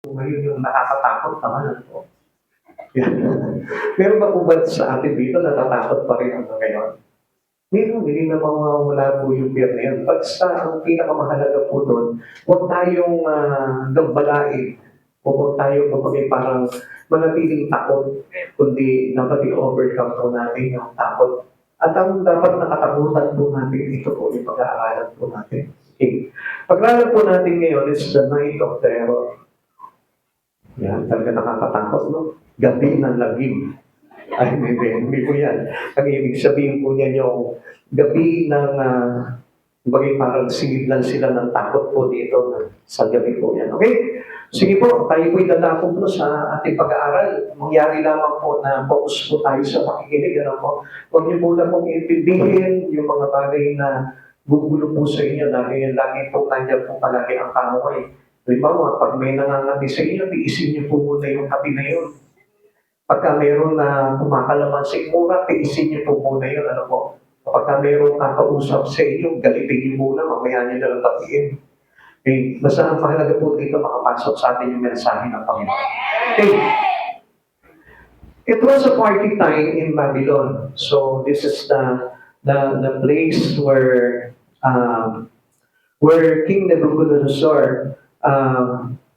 Ngayon yung nakakatakot naman, ano po? Yan. Meron ba po ba sa atin dito natatakot pa rin hanggang ngayon? Meron, hindi na mawawala po yung fear na yun. Basta ang pinakamahalaga po doon, huwag tayong gambalain. Huwag tayong kapag parang manatiling takot, kundi dapat i-overcome po natin yung takot. At ang dapat nakatakutan po natin, ito po yung pag-aaralan po natin. Okay. Pag-aaral po natin ngayon is the night of terror. Yan, talaga nakakatakot, no? Gabi ng lagim. Ay, hindi po yan. Ang ibig sabihin po niya yung gabi ng, bagay parang siniglan sila ng takot po dito sa gabi po yan. Okay? Sige po, tayo po'y dadako po sa ating pag-aaral. Mangyari lamang po na focus po tayo sa pakikinig. Ano po? Huwag niyo po na pong intindihin yung mga bagay na gugulo po sa inyo dahil lagi po nandiyan po palagi ang kaaway. Halimbawa, pag may nangangabi sa inyo, tiisin niyo po muna yung kabi na yun. Pagka mayroon na kumakalaman sa ikura, tiisin niyo po muna yun. Ano po? Pagka mayroon kakausap sa inyo, galitin niyo muna, mamaya niyo na lang tapiin. Okay? Basta ang mahalaga po dito, makapasok sa atin yung mensahe ng Panginoon. Okay. It was a party time in Babylon. So this is the place where King Nebuchadnezzar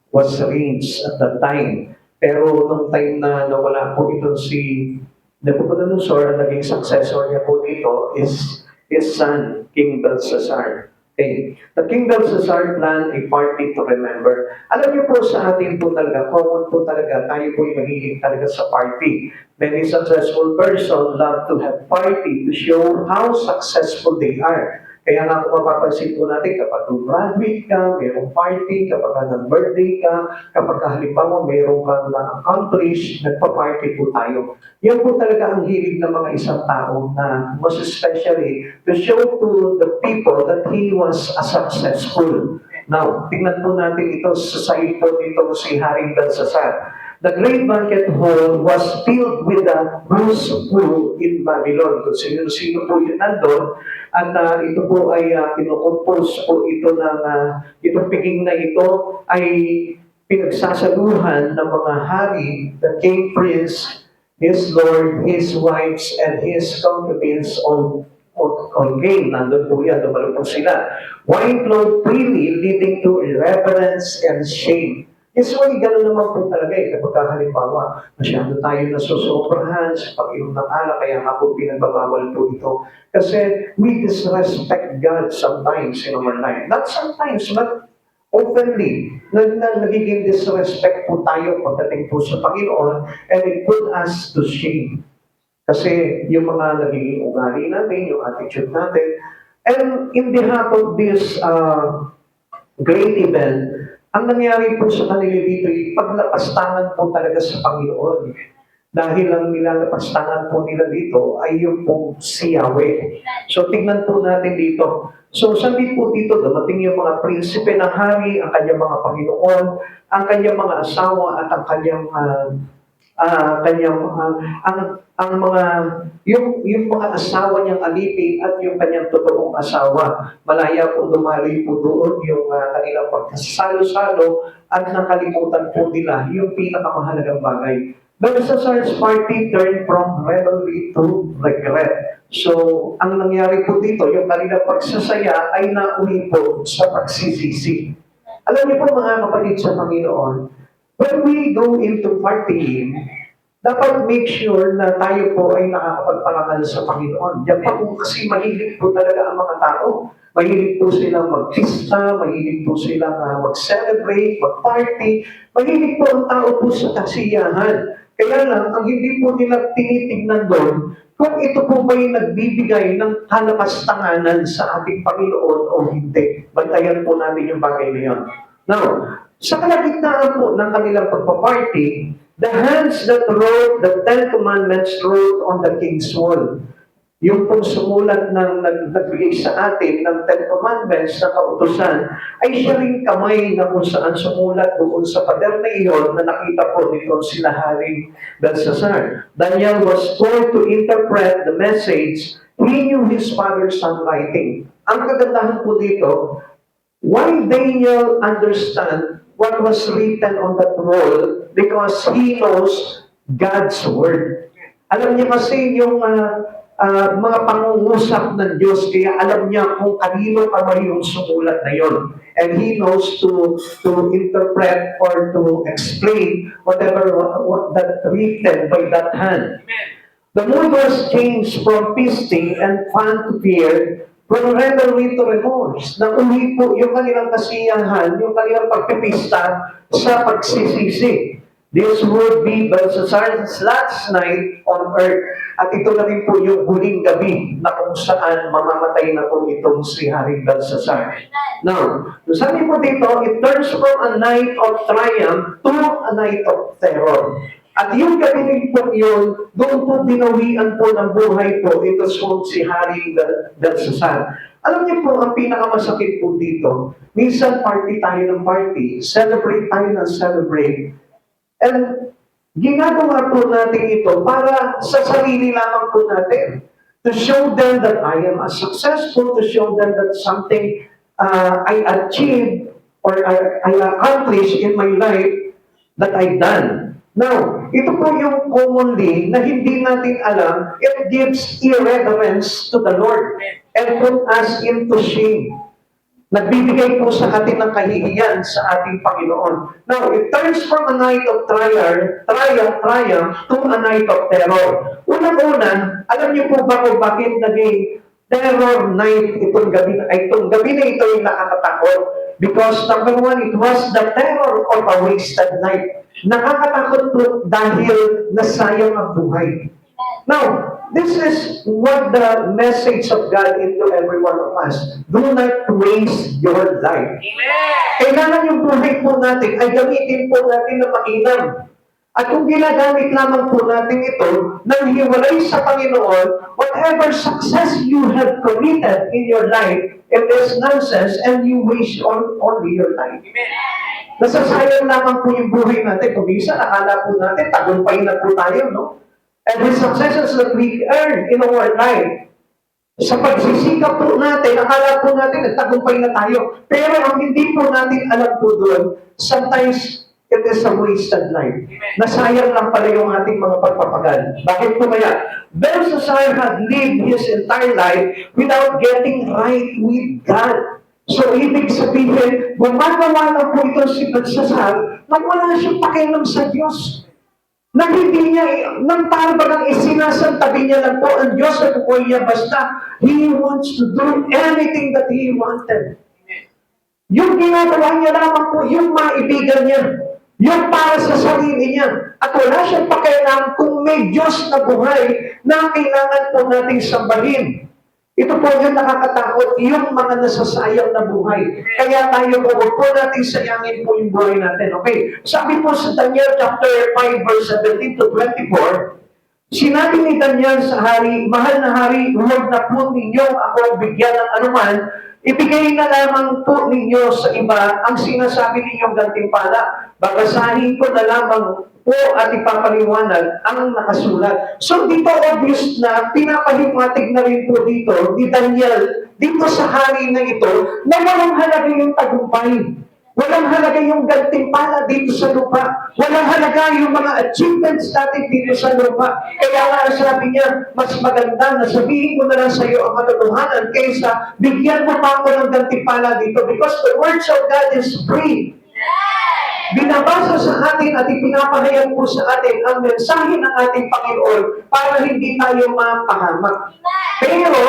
was reigns at that time. Pero nung time na nawala po ito si Nebuchadnezzar, ang naging successor niya po dito is his son, King Belshazzar. Okay. The King Belshazzar planned a party to remember. Alam niyo po sa atin po talaga, common po talaga, tayo po yung mahilig talaga sa party. Many successful person love to have party to show how successful they are. Kaya nga kung mapapansin po natin, kapag graduate ka, mayroong party, kapag nag-birthday ka, kapag halimbawa mayroong ka na-accomplish, nagpa-party po tayo. Yan po talaga ang hilig ng mga isang tao na most especially to show to the people that he was a successful. Now, tingnan po natin ito sa side po nito si Haring Belshazzar. The great banquet hall was filled with the who's who in Babylon. Kung sino po yun nandun. At ito po ay kinocompose po ito ng, itong piging na ito ay pinagsasaluhan ng mga hari, the king, prince, his lord, his wives, and his concubines on game. Nandun po yan, dumalo po sila. Wine flowed freely, leading to irreverence and shame. Usually, gano'n naman po talaga kapag halimbawa, masyado tayo nasusobrahan sa pag-inom ng alak, kaya nga po pinagbabawal po ito. Kasi we disrespect God sometimes in our life. Not sometimes, but openly. Nagiging disrespect po tayo pagdating po sa Panginoon, and it put us to shame. Kasi yung mga nagiging ugali natin, yung attitude natin, and in behalf of this great event, ang nangyari po sa kanila dito, paglapastangan po talaga sa Panginoon. Dahil ang nilalapastangan po nila dito ay yung po si Yahweh. So tingnan po natin dito. So sabi po dito, dumating yung mga prinsipe ng hari, ang kanyang mga Panginoon, ang kanyang mga asawa at ang kanyang yung mga asawa niyang alipin at yung kanyang totoong asawa. Malaya po dumaloy po doon yung kanilang pagkasalo-salo at nakalimutan po nila yung pinakamahalagang bagay. Belshazzar's party turned from revelry to regret. So, ang nangyari po dito, yung kanilang pagsasaya ay nauwi po sa pagsisisi. Alam niyo po mga kapatid sa Panginoon, when we go into partying, dapat make sure na tayo po ay nakakapagparangal sa Panginoon. Yan pa po kasi mahilig po talaga ang mga tao. Mahilig po silang mag-pista, mahilig po silang mag-celebrate, mag-party. Mahilig po ang tao po sa kasiyahan. Kaya lang, ang hindi po nila tinitignan doon, kung ito po ba'y nagbibigay ng kalapastanganan sa ating Panginoon o hindi. Bantayan po natin yung bagay na yun. Now, sa kalagitnaan po ng kanilang pagpaparty, the hands that wrote the Ten Commandments wrote on the king's wall. Yung pong sumulat ng nagbigay sa atin ng Ten Commandments na kautusan, ay siya rin kamay na kung saan sumulat doon sa pader na iyon na nakita po nito sila Haring Belshazzar. Daniel was told to interpret the message. He knew his father's handwriting. Ang kagandahan po dito, why Daniel understand what was written on that wall because he knows God's word. Alam niya kasi yung mga pangungusap ng Diyos, kaya alam niya kung kanino pa ba yung sumulat na yon. And He knows to interpret or to explain whatever what that written by that hand. The mood was changed from feasting and fun to fear, from revelry to remorse. Nauwi po yung kanilang kasiyahan, yung kanilang pagpipista sa pagsisisi. This would be Belshazzar's last night on earth. At ito na rin po yung huling gabi na kung saan mamamatay na po itong si Haring Belshazzar. Now, sabi po dito, it turns from a night of triumph to a night of terror. At yung gabi rin po yun, doon po binawian po ng buhay po ito si Haring Belshazzar. Alam niyo po, ang pinakamasakit po dito, minsan party tayo ng party, celebrate tayo ng celebrate, and ginagawa po natin ito para sa sarili lamang po natin. To show them that I am successful, to show them that something I achieved or I accomplished in my life that I've done. Now, ito po yung commonly na hindi natin alam, it gives irreverence to the Lord and put us into shame. Nagbibigay po sa atin ng kahihiyan sa ating Panginoon. Now, it turns from a night of triumph to a night of terror. Unang-una, alam niyo po ba kung bakit naging terror night itong gabi na ito yung nakakatakot? Because number one, it was the terror of a wasted night. Nakakatakot po dahil nasayang ang buhay. Now, this is what the message of God into every one of us. Do not waste your life. Kailangan yung buhay po natin ay gamitin po natin na mainam. At kung ginagamit lamang po natin ito, nang hiwalay sa Panginoon, whatever success you have committed in your life, it is nonsense and you waste only your life. Nasasayang lamang po yung buhay natin. Kung minsan, akala po natin, tagumpay na po tayo, no? And the successes that we earn in our life, sa pagsisikap po natin, akala po natin, nagtagumpay na tayo. Pero ang hindi po natin alam po doon, sometimes it is a wasted life. Nasayang lang pala yung ating mga pagpapagal. Bakit po kaya? Belshazzar had lived his entire life without getting right with God. So, ibig sabihin, gumagawa lang po ito si Belshazzar, wala na siyang pakialam sa Diyos. Na hindi niya, nang parang isinasantabi niya lang po ang Diyos sa buhay niya, basta He wants to do anything that He wanted. Yung ginagawa niya lamang po, yung maibigan niya, yung para sa sarili niya. At wala siyang pakialam kung may Diyos na buhay na kailangan po nating sambahin. Ito po yung nakakatakot, yung mga nasasayang na buhay. Kaya tayo po, huwag po natin sayangin po yung buhay natin. Okay? Sabi po sa Daniel chapter 5 verse 17 to 24, sinabi ni Daniel sa hari, mahal na hari, huwag na po ninyo ako bigyan ng anuman, ibigay na lamang po ninyo sa iba ang sinasabi ninyong gantimpala. Babasahin ko na lamang po at ipapaliwanag ang nakasulat. So dito obvious na pinapaliwatig na rin po dito ni Daniel dito sa hari na ito na walang halaga yung tagumpay. Walang halaga yung gantimpala dito sa lupa. Walang halaga yung mga achievements natin dito sa lupa. Kaya nga sabi niya, mas maganda na sabihin ko na lang sa iyo ang katotohanan kaysa bigyan mo pa ako ng gantimpala dito because the words of God is free. Binabasa sa atin at ipinapahayag po sa atin ang mensahe ng ating Panginoon para hindi tayo mapahamak. Pero,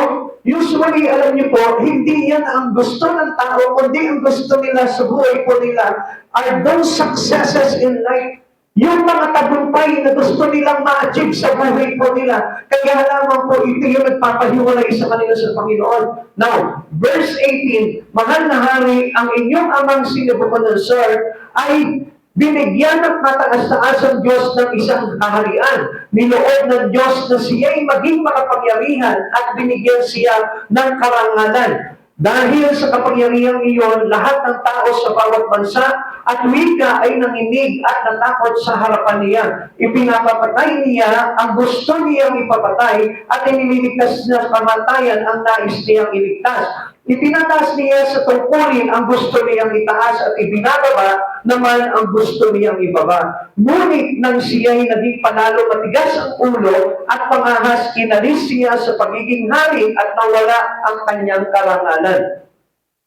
usually, alam niyo po, hindi yan ang gusto ng tao, kundi ang gusto nila sa buhay po nila are those successes in life. Yung mga tagumpay na gusto nilang ma-achieve sa buhay po nila. Kaya lamang po ito yung nagpapahiwalay sa kanila sa Panginoon. Now, verse 18, mahal na hari, ang inyong amang si Nebuchadnezzar ay binigyan ng kataas-taasang Diyos ng isang kaharian. Niloob ng Diyos na siya'y maging makapangyarihan at binigyan siya ng karangalan. Dahil sa kapangyarihang iyon, lahat ng tao sa bawat bansa at wika ay nanginig at natakot sa harapan niya. Ipinapapatay niya ang gusto niyang ipapatay at inililigtas niya sa kamatayan ang nais niyang iligtas. Itinataas niya sa tungkulin ang gusto niyang itaas at ibinababa naman ang gusto niyang ibaba. Ngunit nang siya'y naging panalo matigas ang ulo at pangahas, inalis siya sa pagiging hari at nawala ang kanyang karangalan.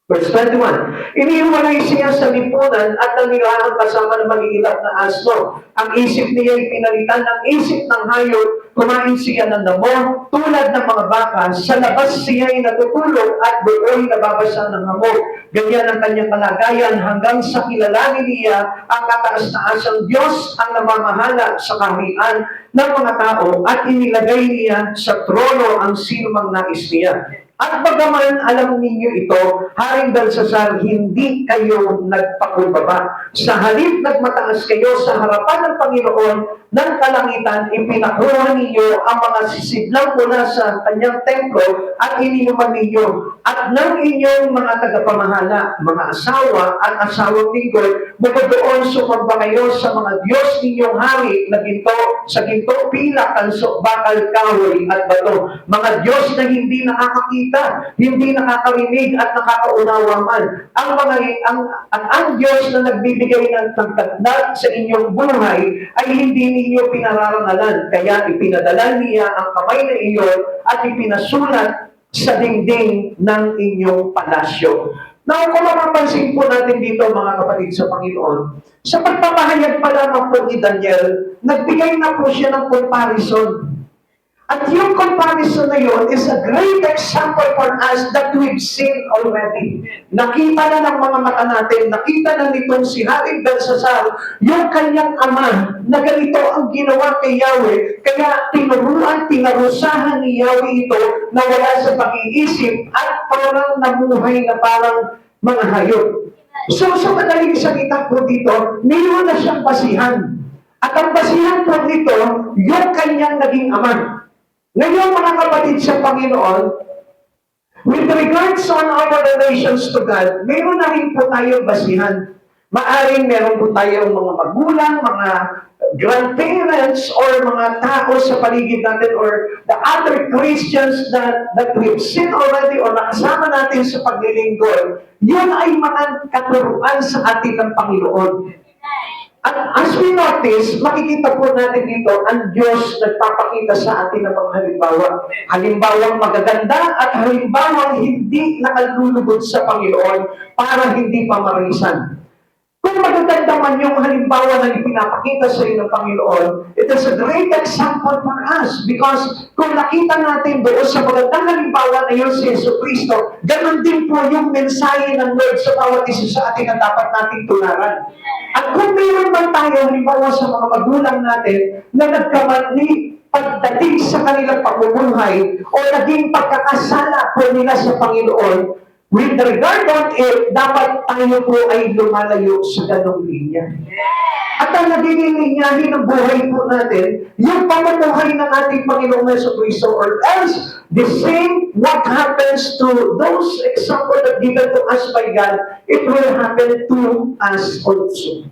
Verse 21, iniiwalay siya sa lipunan at nanilaang kasama ng mag-iilap na asno. Ang isip niya ay pinalitan ng isip ng hayop, kumain siya ng damo, tulad ng mga baka, sa labas siya ay natutulog at doon nababasa ng hamog. Ganyan ang kanyang kalagayan hanggang sa kilalanin niya ang kataas-taasang Diyos ang namamahala sa kaharian ng mga tao at inilagay niya sa trono ang sinumang nais niya. At bagaman alam ninyo ito, Haring Belsasar, hindi kayo nagpakumbaba. Sa halip nagmataas kayo sa harapan ng Panginoon ng kalangitan, ipinakuha ninyo ang mga sisidlang mula sa kanyang templo at ininuman ninyo. At ng inyong mga tagapamahala, mga asawa at asawang lingkod, doon sumamba kayo sa mga Diyos ninyong hari na ginto, sa ginto, pila, kanso, bakal, kahoy at bato. Mga Diyos na hindi nakakakita, hindi nakakarinig at nakakaunawa man. Ang Diyos na nagbibigay ng pagtatnag sa inyong buhay ay hindi ninyo pinararangalan. Kaya ipinadala niya ang kamay na iyon at ipinasulat sa dingding ng inyong palasyo. Now, kung mapapansin po natin dito mga kapatid sa Panginoon, sa pagpapahayag pa lamang po ni Daniel, nagbigay na po siya ng comparison. At yung comparison na yun is a great example for us that we've seen already. Nakita na ng mga mata natin, nakita na nitong si Haring Belsasar, yung kanyang ama, na ganito ang ginawa kay Yahweh, kaya tinarusahan ni Yahweh ito na wala sa pag-iisip at parang namuhay na parang mga hayop. So sa madaling salita po dito, mayroon na siyang basihan. At ang basihan po dito, yung kanyang naging ama. Ngayon mga kapatid sa Panginoon, with regards on our relations to God, meron na rin po tayong basihan. Maaring meron po tayong mga magulang, mga grandparents, or mga tao sa paligid natin, or the other Christians that we've seen already or nakasama natin sa paglilingkod. Yun ay mga katuruan sa atin ng Panginoon. At as we notice, makikita po natin dito, ang Diyos nagpapakita sa atin ng mga halimbawa. Halimbawang magaganda at halimbawang hindi nakalulugod sa Panginoon para hindi pamarisan. Kung magaganda man yung halimbawa na ipinapakita sa iyo ng Panginoon, it is a great example for us because kung nakita natin doon sa magandang halimbawa na yun si Jesucristo, ganun din po yung mensahe ng Lord sa bawat isa sa atin na dapat nating tularan. At kung mayroon man tayo, halimbawa sa mga magulang natin, na nagkamali pagdating sa kanilang pamumuhay o naging pagkakasala po nila sa Panginoon, with regard on it, dapat tayo po ay lumalayo sa ganong linya. At ang nagiging linyahin ng buhay po natin, yung pamumuhay ng ating Panginoong Jesucristo, or else, the same what happens to those examples that given to us by God, it will happen to us also.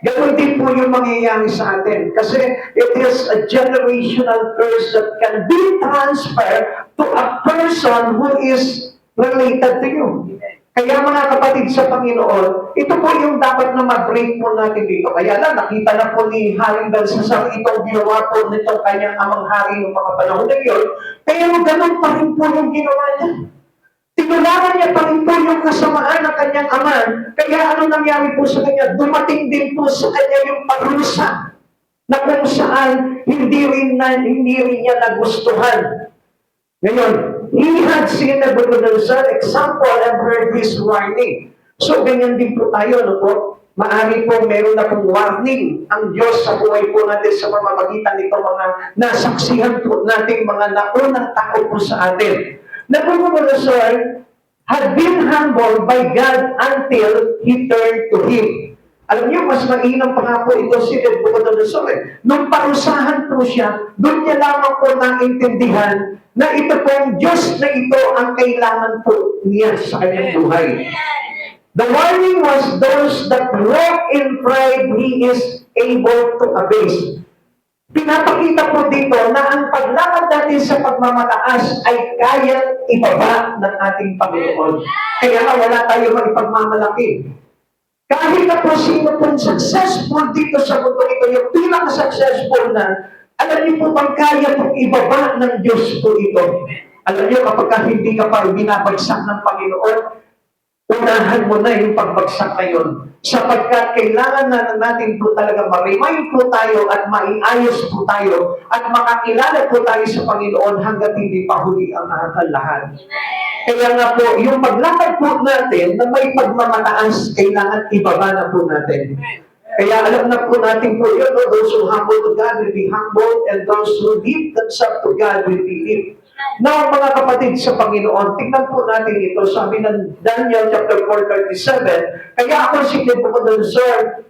Ganun din po yung mangyayari sa atin. Kasi it is a generational curse that can be transferred to a person who is related to you. Kaya mga kapatid sa Panginoon, ito po yung dapat na mag-break po natin dito. Kaya na, nakita na po ni Haring Belsasar itong ginawa po nitong kanyang amang hari ng mga panahon na yun. Pero ganun pa rin po yung ginawa niya. Tinularan niya pa rin po yung kasamaan ng kanyang ama. Kaya anong nangyari po sa kanya? Dumating din po sa kanya yung parusa na kung saan hindi rin niya nagustuhan. Ngayon, he had seen Nebuchadnezzar example and heard his warning. So, ganyan din po tayo, no po? Maari po meron na pong warning ang Diyos sa buhay po natin sa pamamagitan nito mga nasaksihan po natin mga naunang tao po sa atin. Nebuchadnezzar had been humbled by God until he turned to Him. Alam niyo, mas mainam pa nga po ito si Nebuchadnezzar. Nung parusahan po siya, doon niya lamang po naintindihan na ito pong Diyos na ito ang kailangan po niya sa kanyang buhay. The warning was those that walk in pride, he is able to abase. Pinapakita po dito na ang paglakad natin sa pagmamataas ay kayang ibaba ng ating Panginoon. Kaya nga wala tayo maipagmamalaki. Kahit na po sino pong successful dito sa mundo ito, yung pinaka-successful na, alam niyo po bang kaya pong ibaba ng Diyos po ito? Alam niyo, kapag hindi ka pa binabagsak ng Panginoon, unahan mo na yung pagbagsak na yun. Sapagkat kailangan na natin po talaga ma-remind po tayo at maiayos po tayo at makakilala po tayo sa Panginoon hanggat hindi pa huli ang lahat. Kaya nga po, yung paglakad po natin na may pagmamataas, kailangan ibaba na po natin. Kaya alam na po natin po yun, no? Those who humble to God will be humbled and those who lift themselves to God will be lifted. Now, mga kapatid sa Panginoon, tingnan po natin ito. Sabi ng Daniel chapter 4:37, kaya ako si Nebuchadnezzar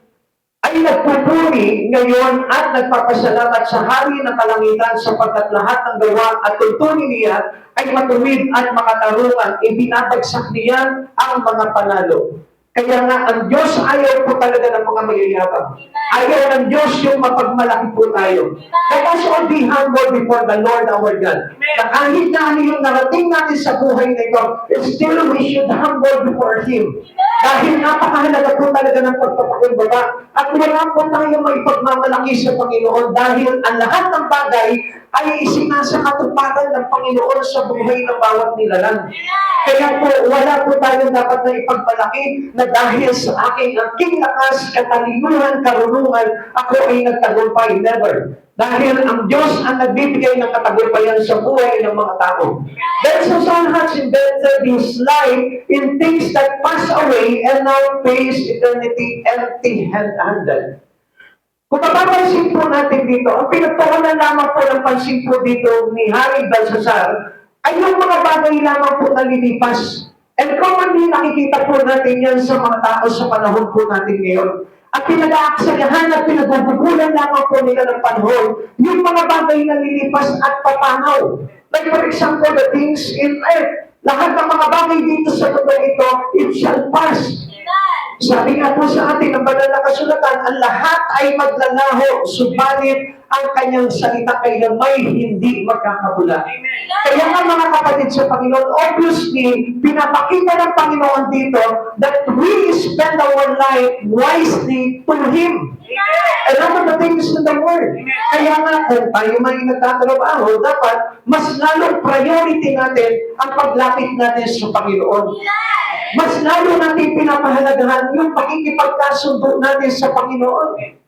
ay nagpupuri ngayon at nagpapasalamat sa hari ng kalangitan sapagkat lahat ng gawa at tuntunin niya ay matuwid at makatarungan. Ibinabagsak niya ang mga panalo. Kaya nga, ang Diyos ayaw po talaga ng mga mayayabang. Ayaw ng Diyos yung mapagmalaki po tayo. Let us all be humble before the Lord our God. Na kahit na ano yung narating natin sa buhay na ito, still we should humble before Him. Dahil napakahalaga po talaga ng pagpapakumbaba. At wala po tayo maipagmamalaki sa Panginoon dahil ang lahat ng bagay ay isinasakatuparan ng Panginoon sa buhay ng bawat nilalang. Kaya po, wala po tayo dapat na ipagmalaki na dahil sa aking lakas, katalinuhan, karunungan, ako ay nagtagumpay. Never. Dahil ang Diyos ang nagbibigay ng katagumpayan sa buhay ng mga tao. Then Susan has invented his life in things that pass away and now face eternity empty-handed. Kung mapapansin po natin dito, ang pinagtuunan lamang po ng pansin po dito ni Hari Belshazzar ay yung mga bagay lamang po na lilipas. And commonly nakikita po natin yan sa mga tao sa panahon po natin ngayon. At pinag-aaksagahan at pinagbubulan lamang po nila ng panahon yung mga bagay na lilipas at papanaw. Like for example, the things in earth. Lahat ng mga bagay dito sa mundo ito, it shall pass. Sabi nga po sa atin ng banal na kasulatan, ang lahat ay maglalaho, subalit ang kanyang salita kailan may hindi magkakabula. Kaya nga mga kapatid sa Panginoon, obviously, pinapakita ng Panginoon dito that we spend our life wisely to Him. And ano the things in the Word. Kaya nga, kung tayo may nagtatrabaho, dapat mas lalong priority natin ang paglapit natin sa Panginoon. Mas lalo natin pinapahalagahan yung pakikipagkasundo natin sa Panginoon.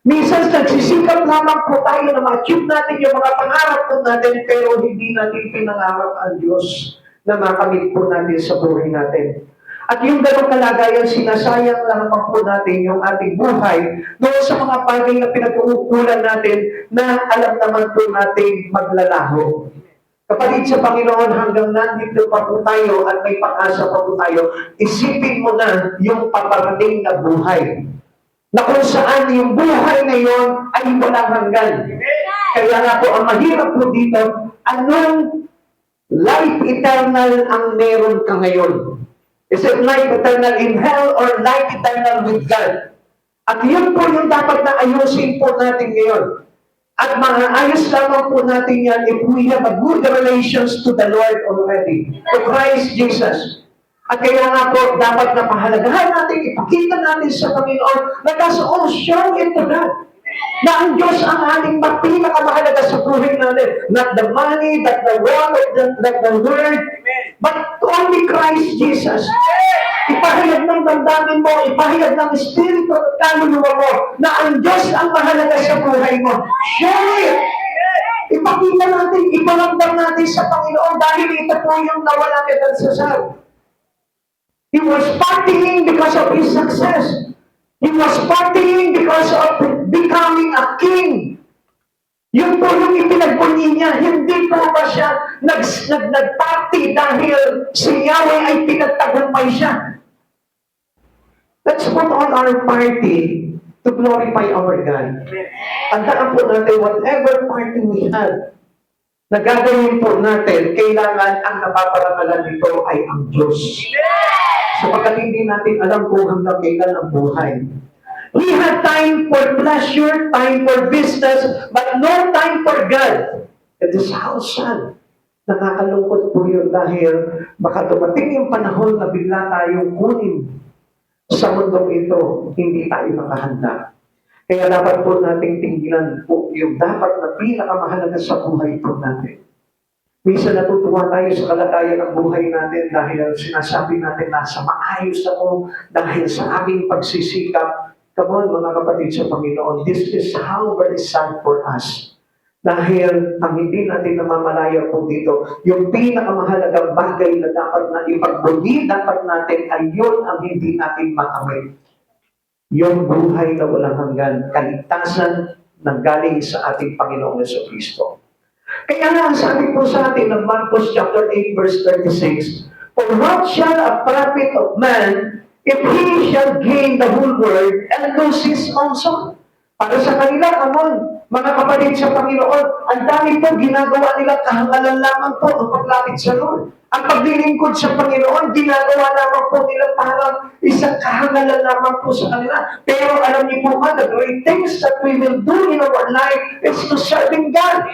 Minsan, nagsisikap lamang po tayo na ma-achieve natin yung mga pangarap po natin, pero hindi natin pinangarap ang Diyos na makamit po natin sa buhay natin. At yung ganong kalagayan, sinasayang lamang po natin yung ating buhay doon sa mga bagay na pinag-uukulan natin na alam naman po natin maglalaho. Kapatid sa Panginoon, hanggang nandito pa po tayo at may pag-asa pa po tayo, isipin mo na yung paparating na buhay. Na kung saan yung buhay na yon ay walang hanggan. Kaya nga po, ang mahirap po dito, anong life eternal ang meron ka ngayon? Is it life eternal in hell or life eternal with God? At yun po yung dapat na ayusin po natin ngayon. At maayos lamang po natin yan if we have a good relations to the Lord already, to Christ Jesus. At kaya nga po, dapat na pahalagahan natin, ipakita natin sa Panginoon, let us all show it to God. Na ang Diyos ang ating pinakamahalaga sa buhay natin. Not the money, not the wealth, not the word, but only Christ Jesus. Ipahayag ng damdamin mo, ipahayag ng Espiritu at kaluluwa mo na ang Diyos ang mahalaga sa buhay mo. Share it! Ipakita natin, iparamdam natin sa Panginoon dahil ito po yung nawala ni Belshazzar. He was partying because of his success. He was partying because of becoming a king. Yun po yung ipinagbunyi niya. Hindi po ba siya nag-party dahil si Yahweh ay pinagtagumpay siya? Let's put on our party to glorify our God. Tandaan po natin, whatever party we have, na gagawin po natin, kailangan ang napaparamalan nito ay ang Diyos. Sapagkat hindi natin alam kung hanggang kailan ang buhay. He had time for pleasure, time for business, but no time for God. It is how sad. Nakakalungkot po yun dahil baka dumating yung panahon na bigla tayong kunin sa mundong ito, hindi tayo nakahanda. Kaya dapat po nating tingnan po yung dapat na pinakamahalaga sa buhay po natin. Minsan natutuwa tayo sa kalagayan ng buhay natin dahil sinasabi natin nasa maayos ako dahil sa aming pagsisikap. Come on mga kapatid sa Panginoon, this is how very sad for us. Dahil ang hindi natin namamalaya po dito, yung pinakamahalagang bagay na dapat na ipagbuli dapat natin ay yun ang hindi natin makamit. Yung buhay na walang hanggan, kaligtasan na galing sa ating Panginoong Jesucristo. Kaya nga, sabi po sa atin ng Marcos chapter 8 verse 36, for what shall a profit of man if he shall gain the whole world and lose his own soul? Para sa kanila, amon, mga kapatid sa Panginoon, ang dami po ginagawa nila kahangalan lamang po ang paglapit sa Lord. Ang paglilingkod sa Panginoon, ginagawa lamang po nila parang isang kahangalan lamang po sa kanila. Pero alam niyo po ba, the great things that we will do in our life is to serving God.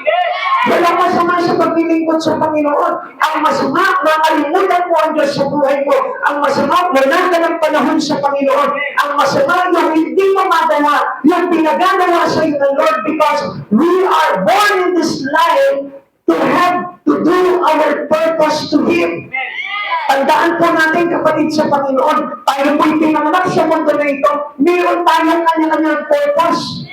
Wala masama sa paglilingkod sa Panginoon. Ang masama, makalimutan mo ang Diyos sa buhay mo. Ang masama, wala ka ng panahon sa Panginoon. Ang masama, yung hindi mo magawa, yung pinagagawa sa iyo ng Lord because we are born in this life to have to do our purpose to Him. Tandaan po natin kapatid sa Panginoon, tayo po'y pinanganak sa mundo na ito, mayroon tayong kanya-kanyang purpose.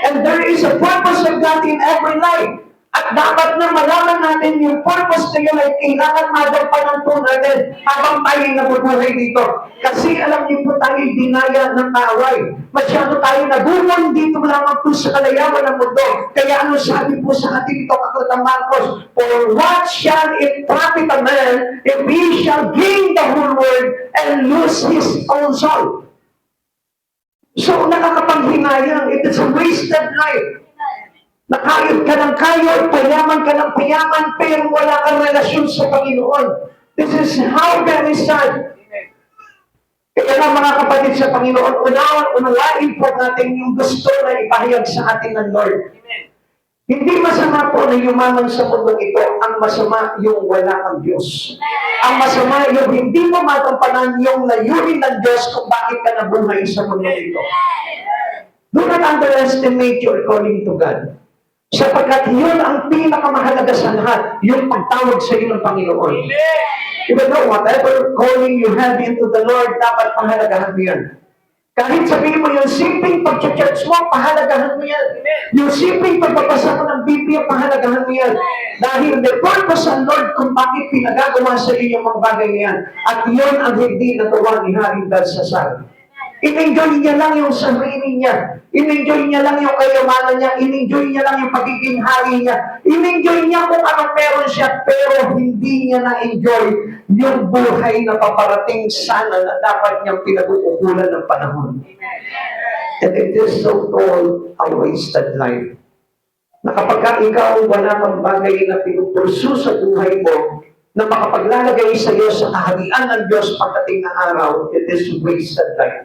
And there is a purpose of God in every life. At dapat na malaman natin yung purpose na yun ay kailangan madagpanan po natin habang tayo nabubuhay dito. Kasi alam niyo po tayo dinaya ng kaaway. Masyado tayo nagumon dito lamang po sa kalayawan ng mundo. Kaya ano sabi po sa atin ito, Aklatang Marcos, for what shall it profit a man if he shall gain the whole world and lose his own soul? So nakakapanghinayang, it is a wasted life. Nakayod ka ng kayod, payaman ka ng payaman, pero wala kang relasyon sa Panginoon. This is how very sad. Kaya nga mga kapatid sa Panginoon, unawain po natin yung gusto na ipahayag sa atin ng Lord. Hindi masama po na yumaman sa mundo ito, ang masama yung wala ang Diyos. Ang masama yung hindi mo matampanan yung layunin ng Diyos kung bakit ka nabuhay sa mundo ito. Do not underestimate your calling to God. Sapagkat yun ang pinakamahalaga sa lahat, yung pagtawag sa iyo ng Panginoon. Even though whatever calling you have into the Lord, dapat pahalagahan mo yan. Kahit sabihin mo yung simpleng pag-church mo, pahalagahan mo yan. Yung simpleng pagbabasa mo ng Biblia, pahalagahan mo yan. Dahil the purpose ng Lord kung bakit pinagagawa sa iyo yung mga bagay na yan. At yun ang hindi natuwa ni Haring Belshazzar. In-enjoy niya lang yung sarili niya. In-enjoy niya lang yung kayamanan niya. In-enjoy niya lang yung pagiging hari niya. In-enjoy niya kung anong meron siya, pero hindi niya na-enjoy yung buhay na paparating sana na dapat niyang pinag-uukulan ng panahon. And it is so called a wasted life. Na kapag ikaw wala kang bagay na pinupursu sa buhay mo, na makapaglalagay sa iyo sa kaharian ng Diyos pagdating ng araw, it is wasted life.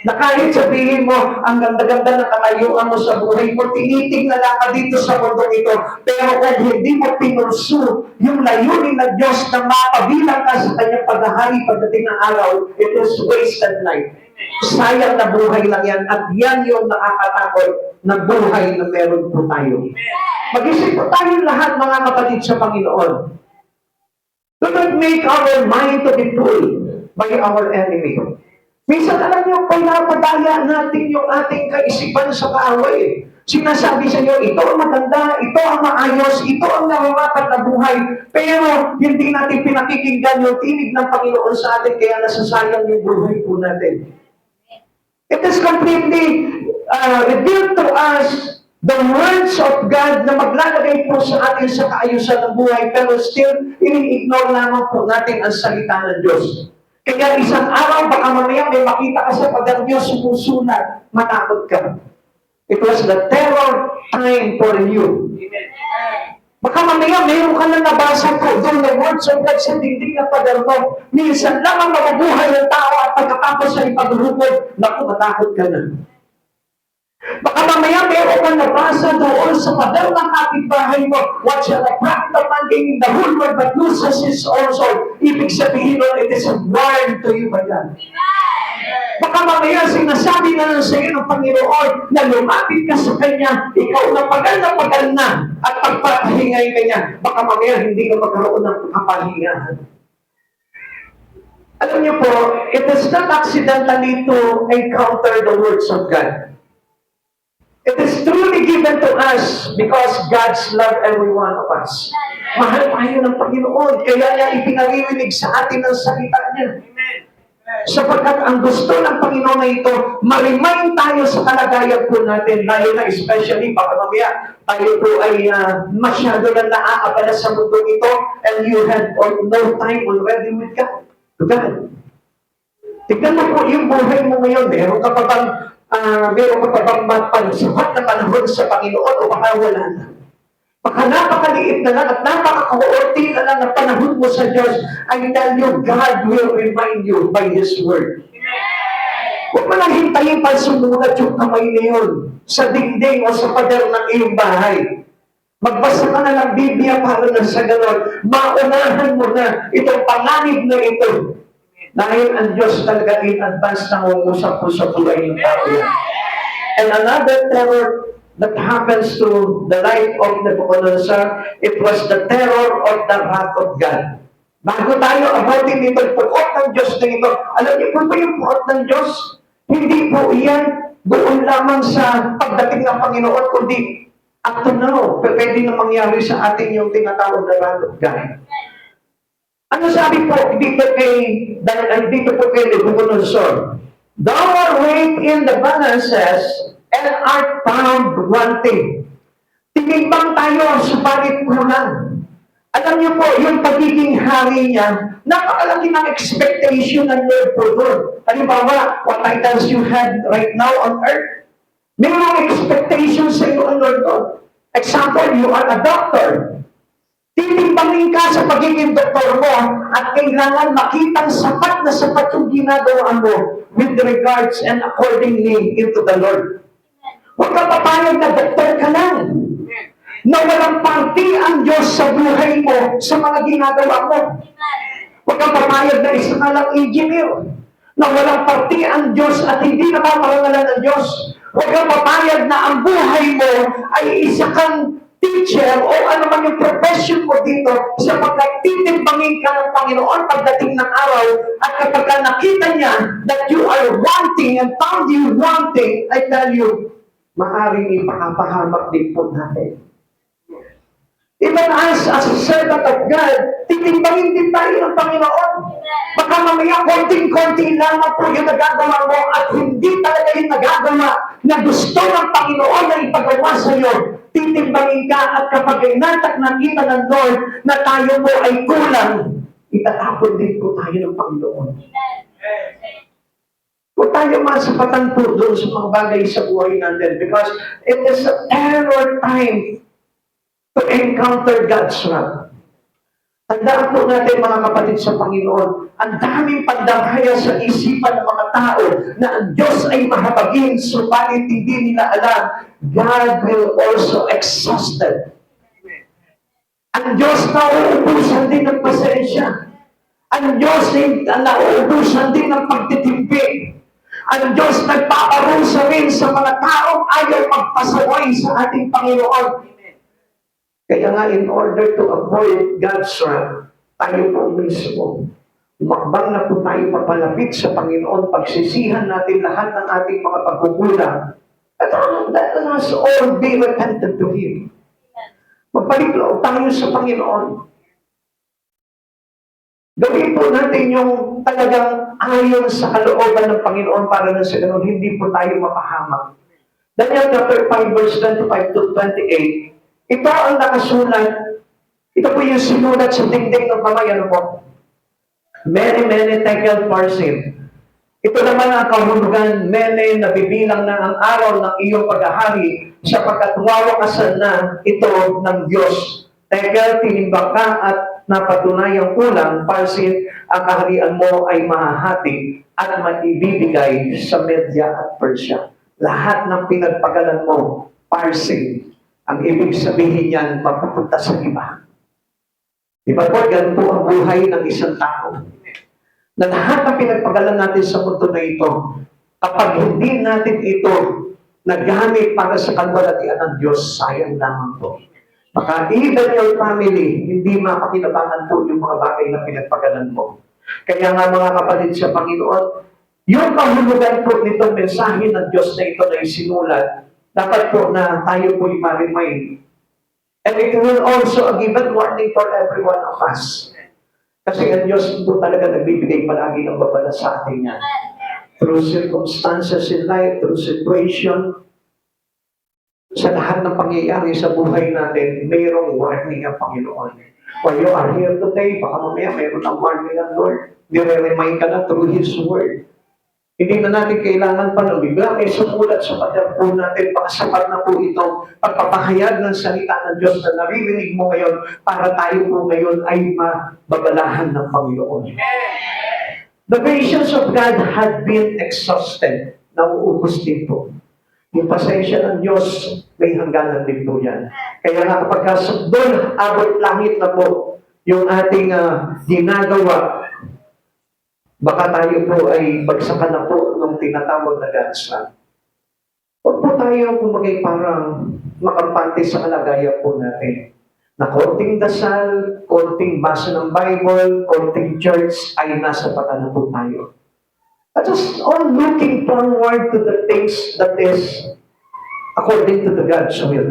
Na kahit sabihin mo, ang ganda-ganda ng katayuan mo sa buhay mo, tinitingnan lang ka dito sa mundo ito, pero kung hindi mo pinursu yung layunin ng Diyos na mapabilang ka sa kanyang paghahari pagdating ng araw, it is wasted life. Sayang na buhay lang yan, at yan yung nakakatakot na buhay na meron po tayo. Mag-isip po tayo lahat, mga kapatid sa Panginoon. Do not make our mind to be fooled by our enemy. Minsan alam niyo, pinapadaya natin yung ating kaisipan sa kaaway. Sinasabi sa iyo, ito ang maganda, ito ang maayos, ito ang nararapat na buhay. Pero hindi natin pinakikinggan yung tinig ng Panginoon sa atin, kaya nasasayang yung buhay po natin. It is completely revealed to us the words of God na maglalagay po sa atin sa kaayusan ng buhay, pero still, ini-ignore lamang po natin ang salita ng Diyos. Kaya isang araw, baka mamaya may makita ka sa pagdang Diyos sumusunod, matakot ka. It was the terror time for you. Baka mamaya mayroon ka na nabasa po doon na words of God sa dingding na pader mo. Minsan lang ang mabubuhay ng tao at pagkatapos ay paglulubog, naku, matakot ka na. Baka mamaya mayroon ka nabasa doon sa pader ng kapitbahay mo. What shall a prophet of man gain in the whole world but loses his own soul? Ibig sabihin nun, it is a warning to you by God. Baka mamaya sinasabi na lang sa iyo ng Panginoon na lumapit ka sa Kanya, ikaw na pagal na at pagpapahingay ka niya. Baka mamaya hindi ka magkaroon ng kapahingahan. Alam niyo po, it is not accidentally to encounter the words of God. It is truly given to us because God's love every one of us. Mahal tayo ng Panginoon, kaya niya ipinaririnig sa atin ang salita niya. Sapagkat ang gusto ng Panginoon na ito, ma-remind tayo sa kalagayan po natin, lalo na especially baka mamaya tayo po ay masyado na naaabala sa mundo ito and you had no time already with God. Tignan mo po yung buhay mo ngayon, meron ka pa bang sapat na panahon sa Panginoon o baka wala na? Baka napakaliit na lang at napakakuorti na lang ang panahon mo sa Diyos. I tell you, God will remind you by His Word. Huwag mo lang hintayin pa sumulat yung kamay na yun sa dingding o sa pader ng iyong bahay. Magbasa ka na ng Biblia para na sa ganon. Maunahan mo na itong panganib na ito. Dahil ang Diyos talaga in advance nangungusap po sa buhay ng tao yan. And another terror that happens to the life of Nebuchadnezzar, it was the terror of the wrath of God. Bago tayo abutin itong puot ng Diyos na ito, alam niyo po ba yung puot ng Diyos? Hindi po iyan doon lamang sa pagdating ng Panginoon, kundi up to now, pwede na mangyari sa atin yung tinatawag na wrath of God. Ano sabi po dito po kay Nebuchadnezzar? Thou art weighed in the balances and art found wanting. Tinimbang tayo, subalit kulang. Alam niyo po, yung pagiging hari niya, napakalaki ng expectation ng Lord po doon. Halimbawa, what titles you had right now on earth, may mga expectation sa iyo ang Lord doon. Example, you are a doctor. Titimbangin ka sa pagiging doktor mo at kailangan makitang sapat na sapat yung ginagawa mo with regards and accordingly into the Lord. Huwag ka papayag na doktor ka lang. Na walang parte ang Diyos sa buhay mo sa mga ginagawa mo. Huwag ka papayag na isa ka lang engineer. Na walang parte ang Diyos at hindi napaparangalan ng Diyos. Huwag ka papayag na ang buhay mo ay isa kang teacher o ano man yung profession mo dito sapagkat titimbangin ka ng Panginoon pagdating ng araw at kapag nakita niya that you are wanting and found you wanting, I tell you, maaaring ipakapahamak din po natin. Even us, as a servant of God, titimbangin din tayo ng Panginoon. Baka mamaya konting-konti lamang po yung nagagawa mo at hindi talaga yung nagagawa na gusto ng Panginoon na ipagawa sa iyo. Titimbangin ka at kapag ay nakita ng Lord na tayo po ay kulang, itatapon din po tayo ng Panginoon. Huwag tayo masapatan po doon sa mga bagay sa buhay natin because it is a terror time to encounter God's wrath. Tandaan po natin mga kapatid sa Panginoon, ang daming pandamhaya sa isipan ng mga tao na ang Diyos ay mahabagin, subalit hindi nila alam, God will also exhausted. Ang Diyos na uubusan din ng pasensya. Ang Diyos ay nauubusan din ng pagtitimpi. Ang Diyos nagpaparusa rin sa mga taong ayaw magpasaway sa ating Panginoon. Kaya nga, in order to avoid God's wrath, tayo po mismo, umakbang na po tayo papalapit sa Panginoon, pagsisihan natin lahat ng ating mga pagkukulang. At let us all be repentant to Him. Magbalik loob tayo sa Panginoon. Gawin po natin yung talagang ayon sa kalooban ng Panginoon para na sa ganun, hindi po tayo mapahamak. Daniel chapter 5 verse 25 to 28, ito ang nakasulat, ito po yung sinulat sa dingding ng kamay, ano po? Many, many tekel parsin. Ito naman ang kahulugan, many, nabibilang na ang araw ng iyong paghahari sapagkat wawakasan na ito ng Diyos Tekel, tinimbang ka at napatunayang kulang, pansin, ang kaharian mo ay mahahati at maibibigay sa Media at Persia. Lahat ng pinagpagalan mo, parsing, ang ibig sabihin yan, mapupunta sa iba. Di ba po, ganito ang buhay ng isang tao. Na lahat ng pinagpagalan natin sa mundo na ito, kapag hindi natin ito nagamit para sa kalwalatian ng Diyos, sayang lamang po. Baka even your family, hindi mapakinabangan po yung mga bagay na pinagpagalan mo. Kaya nga mga kapatid sa Panginoon, yung kahulugan po nitong mensahe ng Diyos na ito na isinulat, dapat po na tayo po'y ma-remind. And it will also give a warning for every one of us. Kasi ang Diyos po talaga nagbibigay palagi ng babala sa atin yan. Through circumstances in life, through situation, sa lahat ng pangyayari sa buhay natin, mayroong warning ang Panginoon. While you are here today, baka mamaya mayroon ang warning ng Lord. Nire-remind ka na through His Word. Hindi na natin kailangan pa na bigla may sumulat sa pader po natin, pakasapat na po itong pagpapahayag ng salita ng Diyos na naririnig mo ngayon para tayo po ngayon ay mababalahan ng Panginoon. The patience of God had been exhausted. Nauubos din po. Yung pasensya ng Diyos, may hangganan din po yan. Kaya nga kapag doon, abot langit na po yung ating ginagawa, baka tayo po ay bagsakan na po ng tinatawag na God's plan. Huwag po tayo kumagay parang makampante sa kalagayan po natin. Na konting dasal, konting basa ng Bible, konting church, ay nasa pata na po tayo. At just all looking forward to the things that is according to the God's will.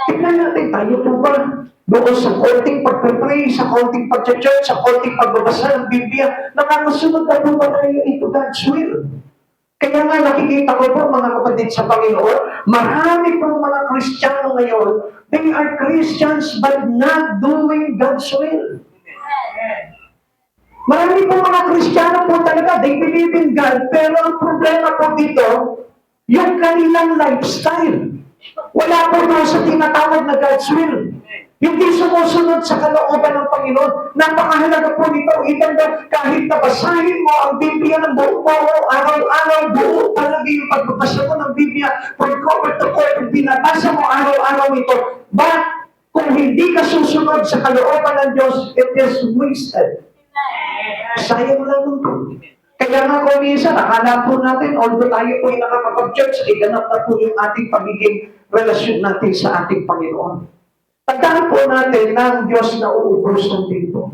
Tignan natin, tayo po ba doon sa konting pagpapray, sa konting pag-church, sa konting pagbabasa ng Biblia, nakakasunod na po ba tayo into God's will? Kaya nga nakikita ko po mga kapatid sa Panginoon, marami pong mga Kristiyano ngayon, they are Christians but not doing God's will. Marami pong mga Kristiyano po talaga, they believe in God, pero ang problema po dito, yung kanilang lifestyle. Wala po doon sa tinatawag na God's will. Hindi sumusunod sa kalooban ng Panginoon. Napakahalaga po nito. Kahit nabasahin mo ang Biblia ng buo, araw-araw, buo palagi yung pagbabasa mo ng Biblia, from cover to cover, binabasa mo araw-araw ito. But, kung hindi ka susunod sa kalooban ng Diyos, it is wasted. Sayang lang po. Kaya nga kung minsan, akala po natin, although tayo po ay nakakapag-church, ay ganap na po yung ating pagiging relasyon natin sa ating Panginoon. Tandaan po natin na ang Diyos na uubos ng dito.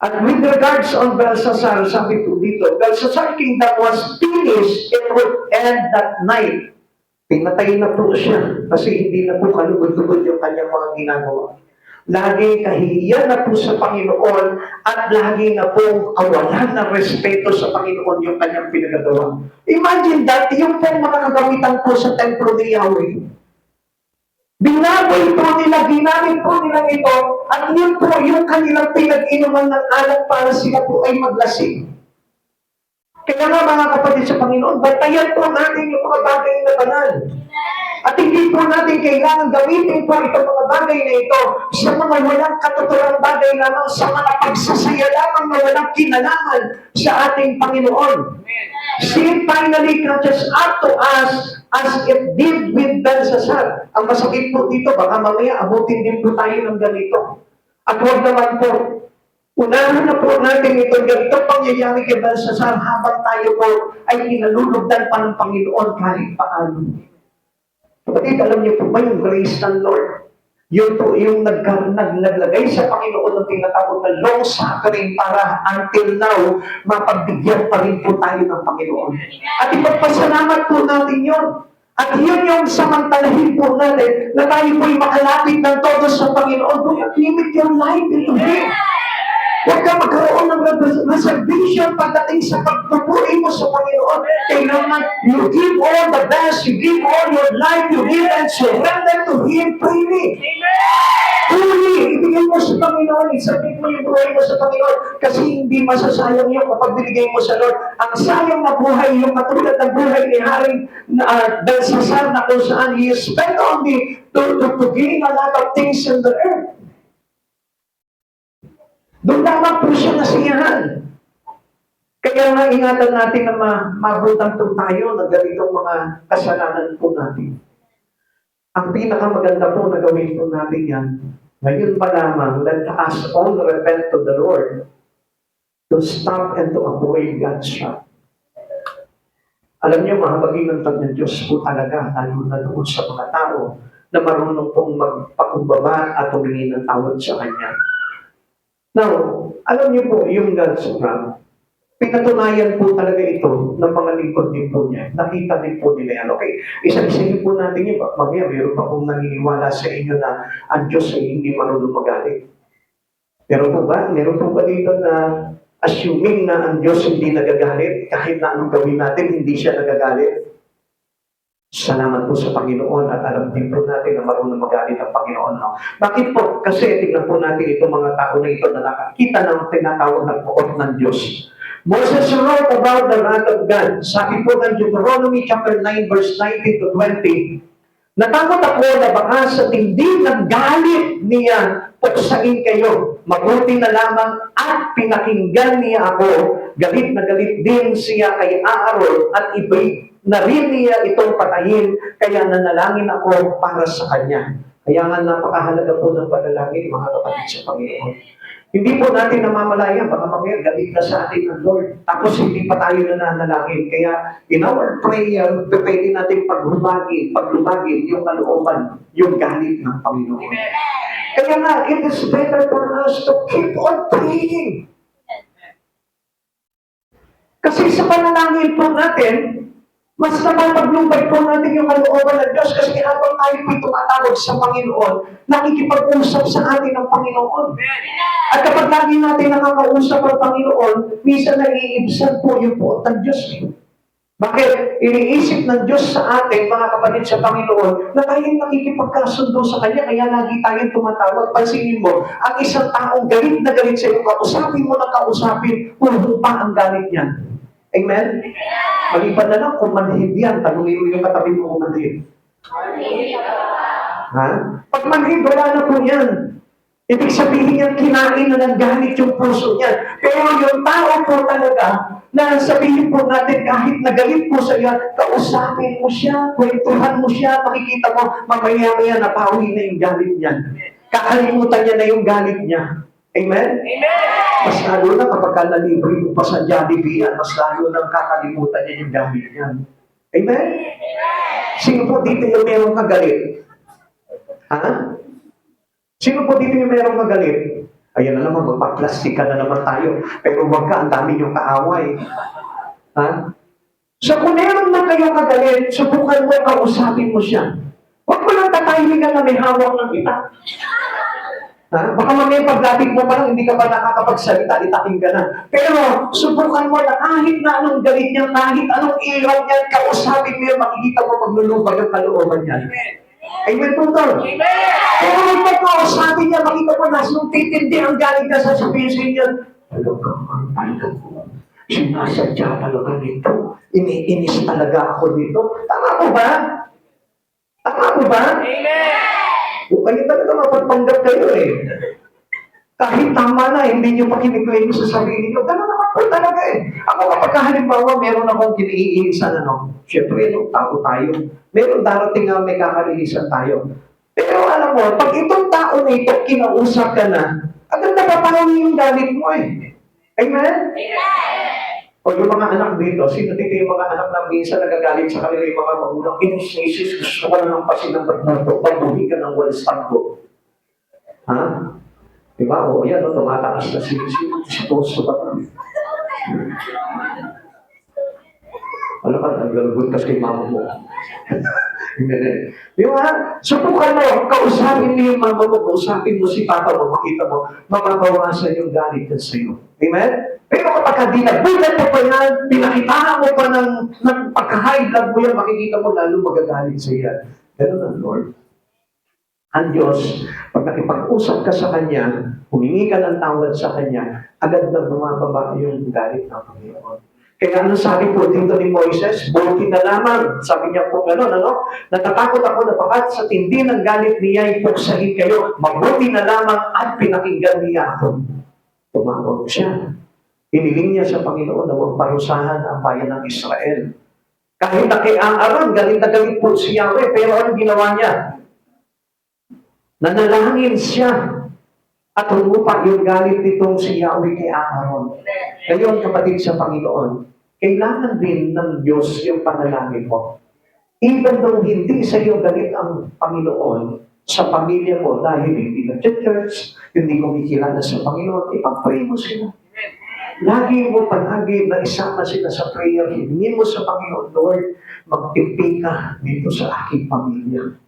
At with regards on Belshazzar, sabi po dito, Belshazzar kingdom was finished, it would end that night. Pinatay na po siya kasi hindi na po kalugod-lugod yung kanyang mga ginagawa. Lagi kahihiyan na po sa Panginoon at lagi na po kawalan ng respeto sa Panginoon yung kanyang pinagagawa. Imagine that, yung pong mga kagamitan po sa templo ni Yahweh. Binaboy po nila, ginamit po nila ito, at yun po yung kanilang pinag-inuman ng alak para sila po ay maglasing. Kaya nga mga kapatid sa Panginoon, batayan po natin yung mga bagay na banal. At hindi po natin kailangan gamitin po itong mga bagay na ito sa mga walang katuturang bagay lamang, sa mga pagsasaya lamang na walang kinalaman sa ating Panginoon. Sin finally catches up to us as it did with Belshazzar. Ang masakit po dito, baka mamaya abutin din po tayo ng ganito. At huwag naman po, unahan na po natin itong ganito pangyayari kay Belshazzar habang tayo po ay inalulugdan pa ng Panginoon kahit paano. Kapatid, alam niyo po ba yung grace ng Lord? Yun po yung naglagay sa Panginoon ng tinatawag na long suffering para until now, mapagbigyan pa rin po tayo ng Panginoon. At ipagpasalamat po natin yun. At yun yung samantalahin po natin na tayo po'y makalapit ng todo sa Panginoon. Do not limit your life into Him. Huwag ka magkaroon ng reservation pagdating sa pagpupuri mo sa Panginoon. Kailangan you give all the best, you give all your life, you give and surrender to Him freely. Fully ibigay mo sa Panginoon. Isabit mo yung buhay mo sa Panginoon. Kasi hindi masasayang yun kapag binigay mo sa Lord. Ang sayang na buhay, yung katulad ng buhay ni Haring Belshazzar na kung saan he spent only to gain a lot of things in the earth. Doon lamang po siya nasiyahan. Kaya nga ingatan natin na mabutan po tayo na ganitong mga kasalanan po natin. Ang pinakamaganda po na gawin po natin yan, ngayon pa lamang, let us all repent to the Lord to stop and to avoid God's wrath. Alam niyo, mahabaginantag ng Diyos po talaga, lalo na doon sa mga tao na marunong pong magpakumbaba at humingi ng tawad sa Kanya. Now, alam niyo po, yung God's wrath, pinatunayan po talaga ito ng mga lingkod din po niya. Nakita din po nila yan. Okay, isang-isingin po natin yun. Mamaya, mayroon pa pong naniniwala sa inyo na ang Diyos ay hindi marunong magalit. Pero po ba? Meron po ba dito na assuming na ang Diyos hindi nagagalit, kahit na anong gawin natin, hindi siya nagagalit? Salamat po sa Panginoon at alam din po natin na marunong magalit ang Panginoon. No? Bakit po? Kasi tingnan po natin itong mga tao na ito na nakakita ng tinatawag na poot ng Diyos. Moses wrote about the wrath of God. Sabi po ng Deuteronomy chapter 9 verse 19 to 20, natakot ako na baka sa tindi ng galit niya puksain kayo. Mabuti na lamang at pinakinggan niya ako. Galit na galit din siya kay Aaron at ibig na rin niya itong patayin. Kaya nanalangin ako para sa kanya. Kaya nga napakahalaga po ng panalangin, mga kapatid sa Panginoon. Hindi po natin namamalayan, baka mamaya galit na sa atin ang Lord. Tapos hindi pa tayo nananalangin. Kaya in our prayer, pwede natin paglubagin yung kalooban, yung galit ng Panginoon. Kaya nga, it is better for us to keep on praying. Kasi sa panalangin po natin, mas napapaglubay po natin yung kalooban ng Diyos kasi habang tayo po tumatawag sa Panginoon, nakikipag-usap sa atin ang Panginoon. At kapag lagi natin nakakausap ang Panginoon, minsan naiibsan po yung poot ng Diyos. Bakit? Iniisip ng Diyos sa atin, mga kapatid sa Panginoon, na tayong nakikipagkasundo sa Kanya, kaya lagi tayong tumatawag. Pansinin mo, ang isang taong galit na galit sa iyo, kausapin mo na kausapin, puro pa ang galit niya. Amen? Maliban na lang kung manhid yan, tanungin mo yung katabi mo kung manhid. Ha? Pag manhid, wala na po yan. Ibig sabihin yan, kinain na ng galit yung puso niya. Pero yung tao po talaga, na sabihin po natin kahit nagalit po sa iyo, kausapin mo siya, kwentuhan mo siya, makikita mo, mamaya-maya napawi na yung galit niya. Kakalimutan niya na yung galit niya. Amen? Amen! Mas lalo na kapag nalibre mo pa sa Jollibee yan, mas lalo na kakalimutan niya yung galit niya. Amen? Sino po dito yung merong kagalit? Ha? Sino po dito yung merong kagalit? Ayan na naman, magpa-plastic ka na naman tayo. Pero wag ka, ang dami yung kaaway. Ha? So kung meron na kayong kagalit, subukan mo, kausapin mo siya. Huwag mo lang tatahilingan na may hawak ng kita. Ha? Baka mamaya paglapit mo pa lang, hindi ka pa nakakapagsalita, itaking ka na. Pero subukan mo na kahit na anong galit niya, kahit anong ilaw niya, kausapin mo yan, makikita mo paglulubag ang kalooban niya. Amen po ito. Pero magpagkausapin niya, makita mo na nung titindi ang galit niya sa sabihin niya, talagang ang paano ko. Sinasadya talaga nito. Iniinis talaga ako nito. Tama po ba? Tama po ba? Amen! Kayo talaga mapagpanggap kayo eh. Kahit tama na, hindi nyo pa kiniklaim sa sarili nyo. Ganun naman po talaga eh. Ako kapag halimbawa, meron akong kiniiinisan, syempre, tao tayo. Meron darating nga may kakarilisan tayo. Pero alam mo, pag itong tao na ito, kinausap ka na, agad napapangawi yung galit mo eh. Amen? O yung mga anak dito, sino dito yung mga anak na minsan nagagalit sa kanila yung mga magulang, inis-isis, gusto ko na ng pasin ng bagnato, pagbuhi ka ng walstan ko. Ha? Diba? O yan, tumataas na si Poso ba? Alam ka, naglalagod ka kay mama mo. Di ba? Subukan mo, kausapin mo yung mama mo, kausapin mo si papa mo, makita mo, mababawasan yung galit na sa'yo. Amen? Pero kapag di nabulat mo pa yan, pinakitaan mo pa ng pagka-high blood mo yan, makikita mo lalo magagalit sa yan. Ganun ang Lord. Ang Diyos, pag nakipag-usap ka sa Kanya, humingi ka ng tawad sa Kanya, agad na bumababa yung galit ng Panginoon. Kaya ano sabi po dito ni Moises, buti na lamang, sabi niya po gano'n, ano? Natatakot ako na baka sa tindi ng galit niya ipuksahin kayo, mabuti na lamang at pinakinggan niya ako. Tumawag siya. Hiniling niya sa Panginoon na huwag parusahan ang bayan ng Israel. Kahit na kay Aaron, galit na galit po si Yahweh, pero ano ginawa niya? Nanalangin siya at humupa yung galit nitong si Yahweh kay Aaron. Ngayon, kapatid sa Panginoon, kailangan din ng Diyos yung panalangin mo. Even though hindi sa iyo galit ang Panginoon, sa pamilya mo, dahil hindi nag-church, hindi kumikilala sa Panginoon, ipag-pray mo sila. Lagi mo palagi na isama sila sa prayer. Hingin mo sa Panginoon, Lord, magtimpi ka dito sa aking pamilya.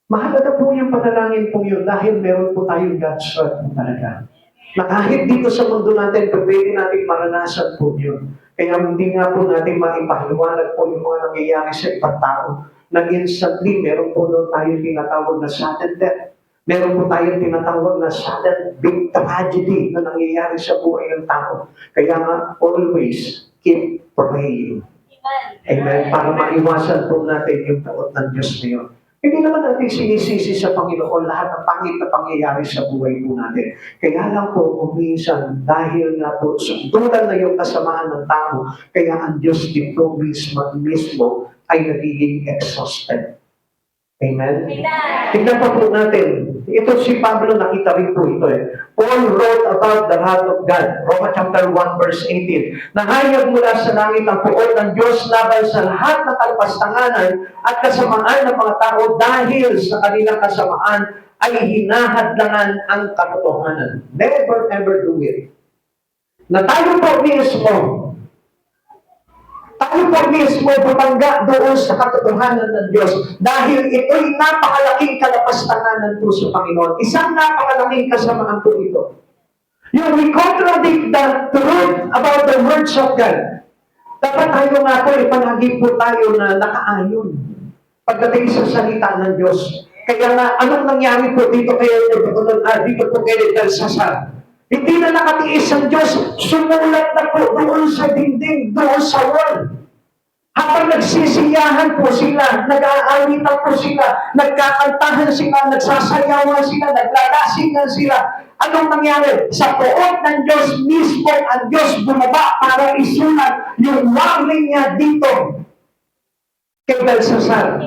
Mahalaga po yung panalangin po yun dahil meron po tayong God's word po talaga. Na kahit dito sa mundo natin, pwede natin maranasan po yun. Kaya hindi nga po natin maipahaliwanag po yung mga nangyayari sa ibang tao. Na instantly, meron po doon tayong tinatawag na sudden death. Meron po tayong tinatawag na sudden big tragedy na nangyayari sa buhay ng tao. Kaya nga, always keep praying. Amen. Para maiwasan po natin yung taot ng Diyos na yun. Hindi naman natin sinisisi sa Panginoon lahat ng pangit na pangyayari sa buhay po natin. Kaya lang po, kung minsan, dahil nga po, sundulan na yung kasamaan ng tao, kaya ang Diyos din po mismo ay nagiging exhausted. Amen? Tignan pa po natin. Ito si Pablo, nakita rin po ito Paul wrote about the wrath of God. Roma chapter 1 verse 18. Nahayag mula sa langit ang puot ng Diyos laban sa lahat ng kalpastanganan at kasamaan ng mga tao dahil sa kanilang kasamaan ay hinahadlangan ang katotohanan. Never ever do it. Na tayo po mismo bumangga doon sa katotohanan ng Diyos dahil ito'y napakalaking kalapastanganan po sa Panginoon. Isang napakalaking kasamaan po ito. Yung we contradict the truth about the words of God. Dapat tayo nga po, ipanagi po tayo na nakaayon pagdating sa salita ng Diyos. Kaya nga, anong nangyari po dito dito po kay Belshazzar? Hindi na nakatiis ang Diyos, sumulat na po doon sa dingding, doon sa wall. Habang nagsisiyahan po sila, nag-aawitan po sila, nagkakantahan sila, nagsasayawan sila, naglalasingan sila. Anong nangyari? Sa poot ng Diyos mismo, ang Diyos bumaba para isulat yung warning niya dito kay Belshazzar.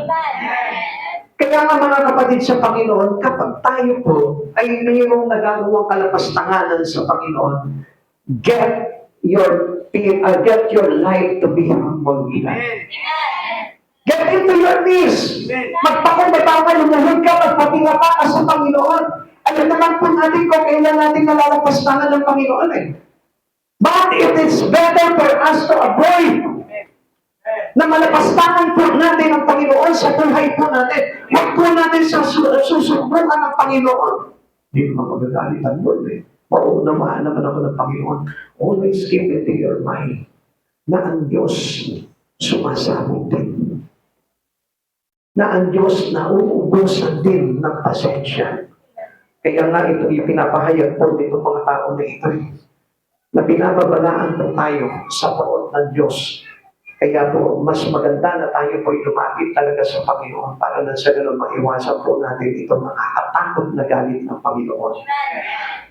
Kaya nga mga kapatid sa Panginoon, kapag tayo po ay mayroong nagagawang kalapastanganan sa Panginoon, get your life to be humble. Get into your knees. Magpakumbaba ka, lumuhod ka, magpatinga ka sa Panginoon. Alam naman po natin kung kailan natin nalalapastangan ng Panginoon But it is better for us to avoid na malapastangan po natin ang Panginoon sa buhay po natin. Huwag po natin susubukan ng Panginoon. Hindi naman magagalit ang Lord Maunamaan naman ako ng Panginoon. Always keep it in your mind na ang Diyos sumasabog din. Na ang Diyos nauubusan din ng pasensya. Kaya nga ito ipinapahayag po dito mga tao na ito na pinababalaan po tayo sa poot ng Diyos. Kaya po, mas maganda na tayo po lumapit talaga sa Panginoon para na sa ganun maiwasan po natin itong nakakatakot na galit ng Panginoon.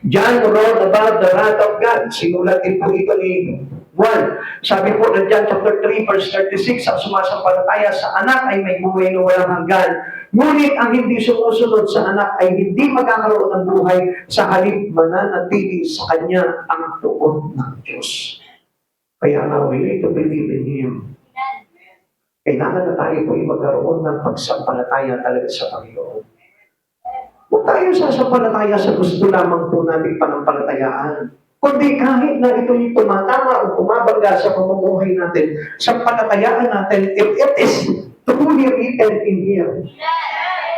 John wrote about the wrath of God. Sinulat din po ito ni Juan. Sabi po ng John chapter 3 verse 36, ang sumasampalataya sa anak ay may buhay na walang hanggan. Ngunit ang hindi sumusunod sa anak ay hindi magkakaroon ng buhay, sa halip mananatili sa kanya ang tuon ng Diyos. Kaya nga, we need to believe in Him. Kailangan na tayo po magkaroon ng pagsampalataya talaga sa Panginoon. Huwag tayo sasampalataya sa gusto lamang po nating panampalatayaan. Kundi kahit na ito'y tumatama o bumabangga sa pamumuhay natin, sampalatayaan natin, if it is truly written in here.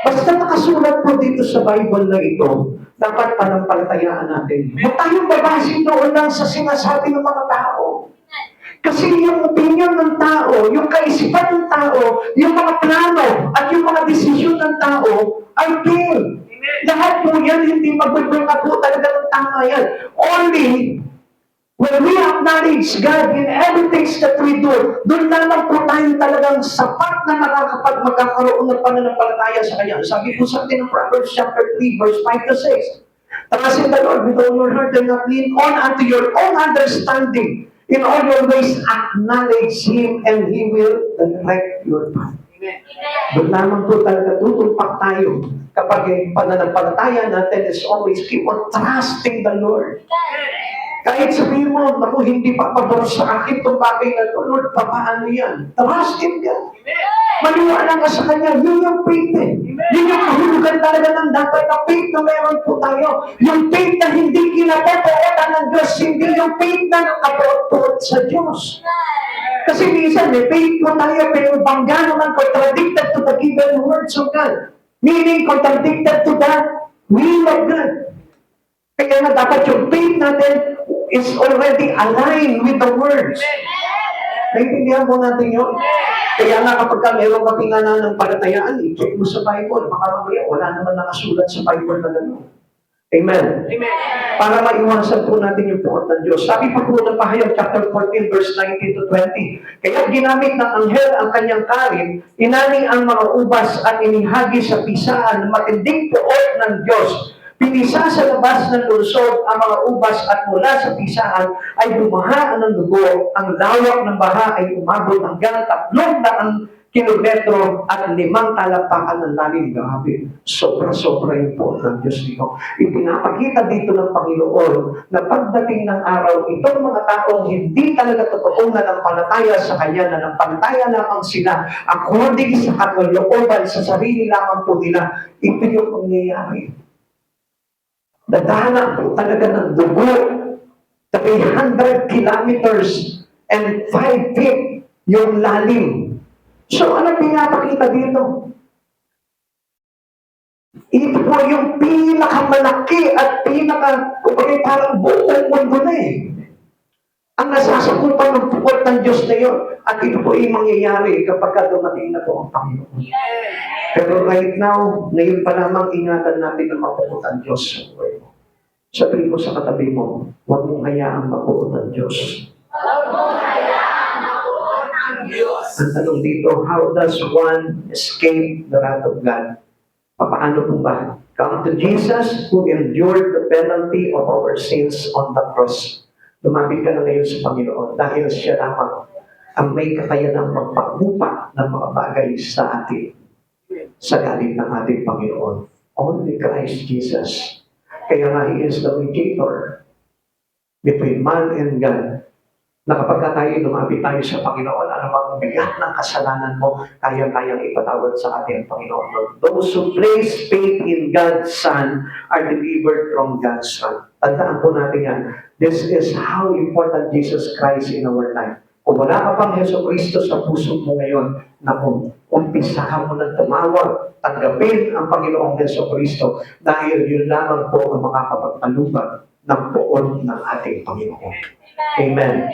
Basta nakasulat po dito sa Bible na ito, dapat panampalatayaan natin. Huwag tayong babasin doon lang sa sinasabi ng mga tao. Kasi yung opinion ng tao, yung kaisipan ng tao, yung mga plano, at yung mga desisyon ng tao ay fail. Lahat po yan, hindi magbibring up po talaga ng tama yan. Only when we acknowledge God in everything that we do, doon lamang po tayo talagang sapat na magkakaroon ng pananampalataya sa Kanya. Sabi po sa atin ng Proverbs chapter 3, verse 5 to 6. Trust in the Lord with all your heart and not lean on unto your own understanding. In all your ways, acknowledge Him and He will direct your path. Doon lamang po talaga tutumpak tayo kapag yung pananampalataya natin is always keep on trusting the Lord. Kahit sabihin mo, naku, hindi pa pabor sa akin itong bagay na ito, Lord, paano yan? Trust Him yan. Maniwala ka sa Kanya, yun yung faith eh. Yun yung kahulugan talaga ng dapat na faith na meron po tayo. Yung faith na hindi kinapapootan ng Diyos, hindi yung faith na nakapoot sa Diyos. Kasi minsan, may faith po tayo, pero bangga naman contradicted to the given words of God. Meaning, contradicted to the will of God. Kaya nga dapat yung faith natin is already aligned with the words. Naintindihan po natin yun? Kaya nga kapag meron ka pananampalatayaan, i-check mo sa Bible. Baka mamaya, wala naman nakasulat sa Bible na gano'n. Amen. Amen. Para maiwasan po natin yung puot ng Diyos. Sabi pa po ng Pahayag, chapter 14, verse 19 to 20. Kaya ginamit ng anghel ang kanyang karin, inani ang mga ubas at inihagi sa pisaan, matinding puot ng Diyos. Pinisa sa labas ng lungsod ang mga ubas at mula sa pisaan ay bumaha ng dugo. Ang lawak ng baha ay umabot hanggang 300 kilometro at 5 talampakan ng lalim. Grabe, sobra-sobra yung po ng Diyos dito. Ipinapakita dito ng Panginoon na pagdating ng araw, itong mga taong hindi talaga totoong nanampalataya sa Kanya, nanampalataya lamang sila according sa kalooban, sa sarili lamang po nila, ito yung mangyayari. Dadala po talaga ng dugo 300 kilometers and 5 feet yung lalim. So, ano pinapakita dito? Ito po yung pinakamalaki at parang buong mundo na eh. Ang nasasakupan ng pukot ng Diyos na yun. At ito po yung mangyayari kapag dumating na po ang Panginoon. Pero right now, ngayon pa lamang ingatan natin na mapuot ang Diyos. Sabihin mo sa katabi mo, huwag mong hayaang mapuot ang Diyos. Ang tanong dito, how does one escape the wrath of God? Paano po ba? Come to Jesus who endured the penalty of our sins on the cross. Lumapit ka na ngayon sa Panginoon dahil siya lamang ang may kakayanang magpakupa ng mga bagay sa atin sa galing ng ating Panginoon. Only Christ Jesus. Kaya nga, He is the mediator between man and God. Na kapag tayo lumapit tayo sa Panginoon, anumang bigat ng kasalanan mo, kayang-kayang ipatawad sa ating Panginoon. Those who place faith in God's Son are delivered from God's wrath. Tandaan po natin yan. This is how important Jesus Christ in our life. Kung wala ka pang Yeso Cristo sa puso mo ngayon, naku, umpisahan mo ng tumawag, tanggapin ang Panginoong Yeso Cristo dahil yun lamang po ang makakapagpalubag ng poon ng ating Panginoon. Amen.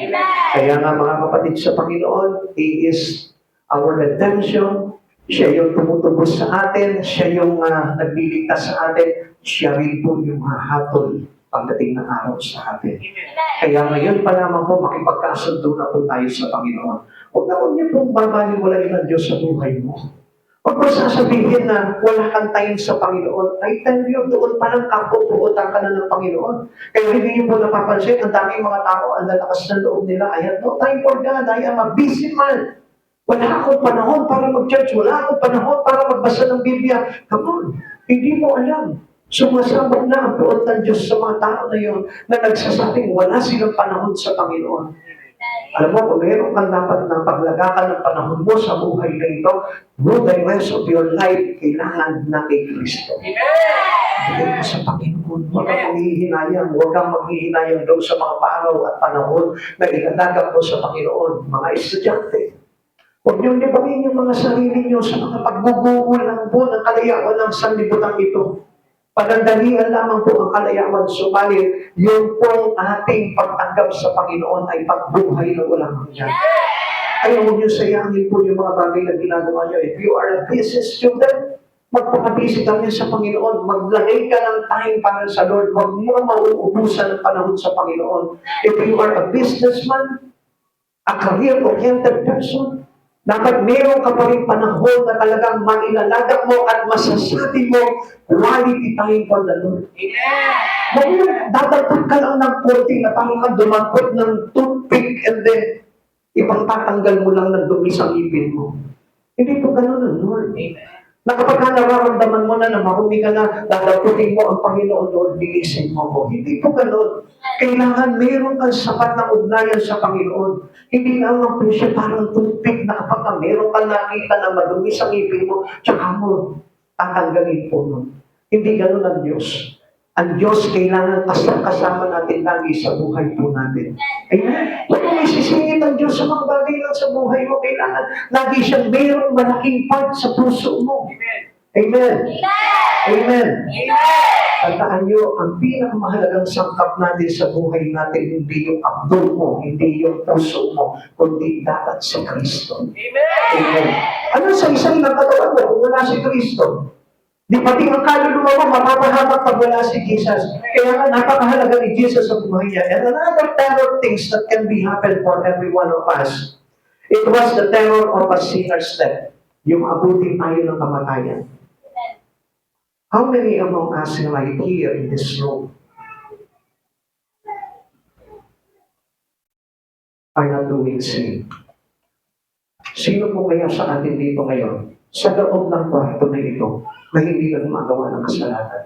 Kaya nga mga kapatid sa Panginoon, He is our redemption. Siya yung tumutubos sa atin. Siya yung nagliligtas sa atin. Siya rin po yung hahatol pagdating ng araw sa atin. Kaya ngayon pa lamang po, makipagkasundo na po tayo sa Panginoon. Huwag na huwag niyo pong babaliwalain ng Diyos sa buhay mo. Huwag mo sasabihin na wala kang time sa Panginoon. I tell you, doon pa lang kapupuutan ka na ng Panginoon. Kaya hindi niyo po napapansin, ang daming mga tao, ang lalakas na loob nila, I have no time for God, I am a busy man. Wala akong panahon para mag-church, wala akong panahon para magbasa ng Biblia. Come on, hindi mo alam. Sumasabog na ang puot ng Diyos sa mga tao na yun na nagsasabing wala silang panahon sa Panginoon. Alam mo, kung meron kang dapat na paglagakan ng panahon mo sa buhay na ito, through the rest of your life, kailangan na kay Kristo. Bigay mo sa Panginoon. Huwag kang maghihinayang. Huwag kang maghihinayang daw sa mga araw at panahon na ilalagak mo sa Panginoon. Mga estudyante, huwag niyong libangin yung mga sarili niyo sa mga paggugugol ng buong ng kalayaan ng sanlibutan ito. Panandalian lamang po ang kalayaan, subalit yung pong ating pagtanggap sa Panginoon ay pagbuhay na walang hanggan. Ayaw mo niyo sayangin po yung mga bagay na ginagawa niyo. If you are a busy student, Magpakabisit lang yan sa Panginoon. Maglagay ka ng time para sa Lord. Huwag mo mauubusan ng panahon sa Panginoon. If you are a businessman, a career-oriented person, dapat meron ka pa rin panahon na talagang mailalagak mo at masasabi mo, quality time for the Lord. Huwag mo, dadagdag ka lang ng konti na parang kang dumampot ng toothpick and then ibang tatanggal mo lang ng dumi sa ngipin mo. Hindi po ganun ang Lord. Na kapag ka nararamdaman mo na marumi ka na, dadaputin mo ang Panginoon, Lord, bilisin mo ko. Hindi po ganun. Kailangan meron kang sapat na ugnayan sa Panginoon. Hindi naman po siya parang toothpick na kapag ka meron kang nakita na madumi sa ngipin mo, tsaka mo tatanggalin po nun. Hindi ganun ang Diyos. Ang Diyos kailangan kasama natin lagi sa buhay po natin. Amen. Huwag mo isisingit ang Diyos sa mga bagay lang sa buhay mo. Kailangan lagi siyang mayroong malaking part sa puso mo. Amen. Amen. Tandaan niyo, ang pinakamahalagang sangkap natin sa buhay natin, hindi yung abdo mo, hindi yung puso mo, kundi dapat si Kristo. Amen. Ano sa isang nagkatawan mo kung wala si Kristo? Di pati ang kaluluwa mo, mapapahamak pag wala si Jesus. Kaya nga, napakahalaga ni Jesus sa buhay niya. And another terror things that can be happen for every one of us. It was the terror of a sinner's death. Yung abutin tayo ng kamatayan. How many among us right here in this room are not doing sin? Sino po kaya sa atin dito ngayon? Sa loob ng kwarto na ito, na hindi na gumagawa ng kasalanan.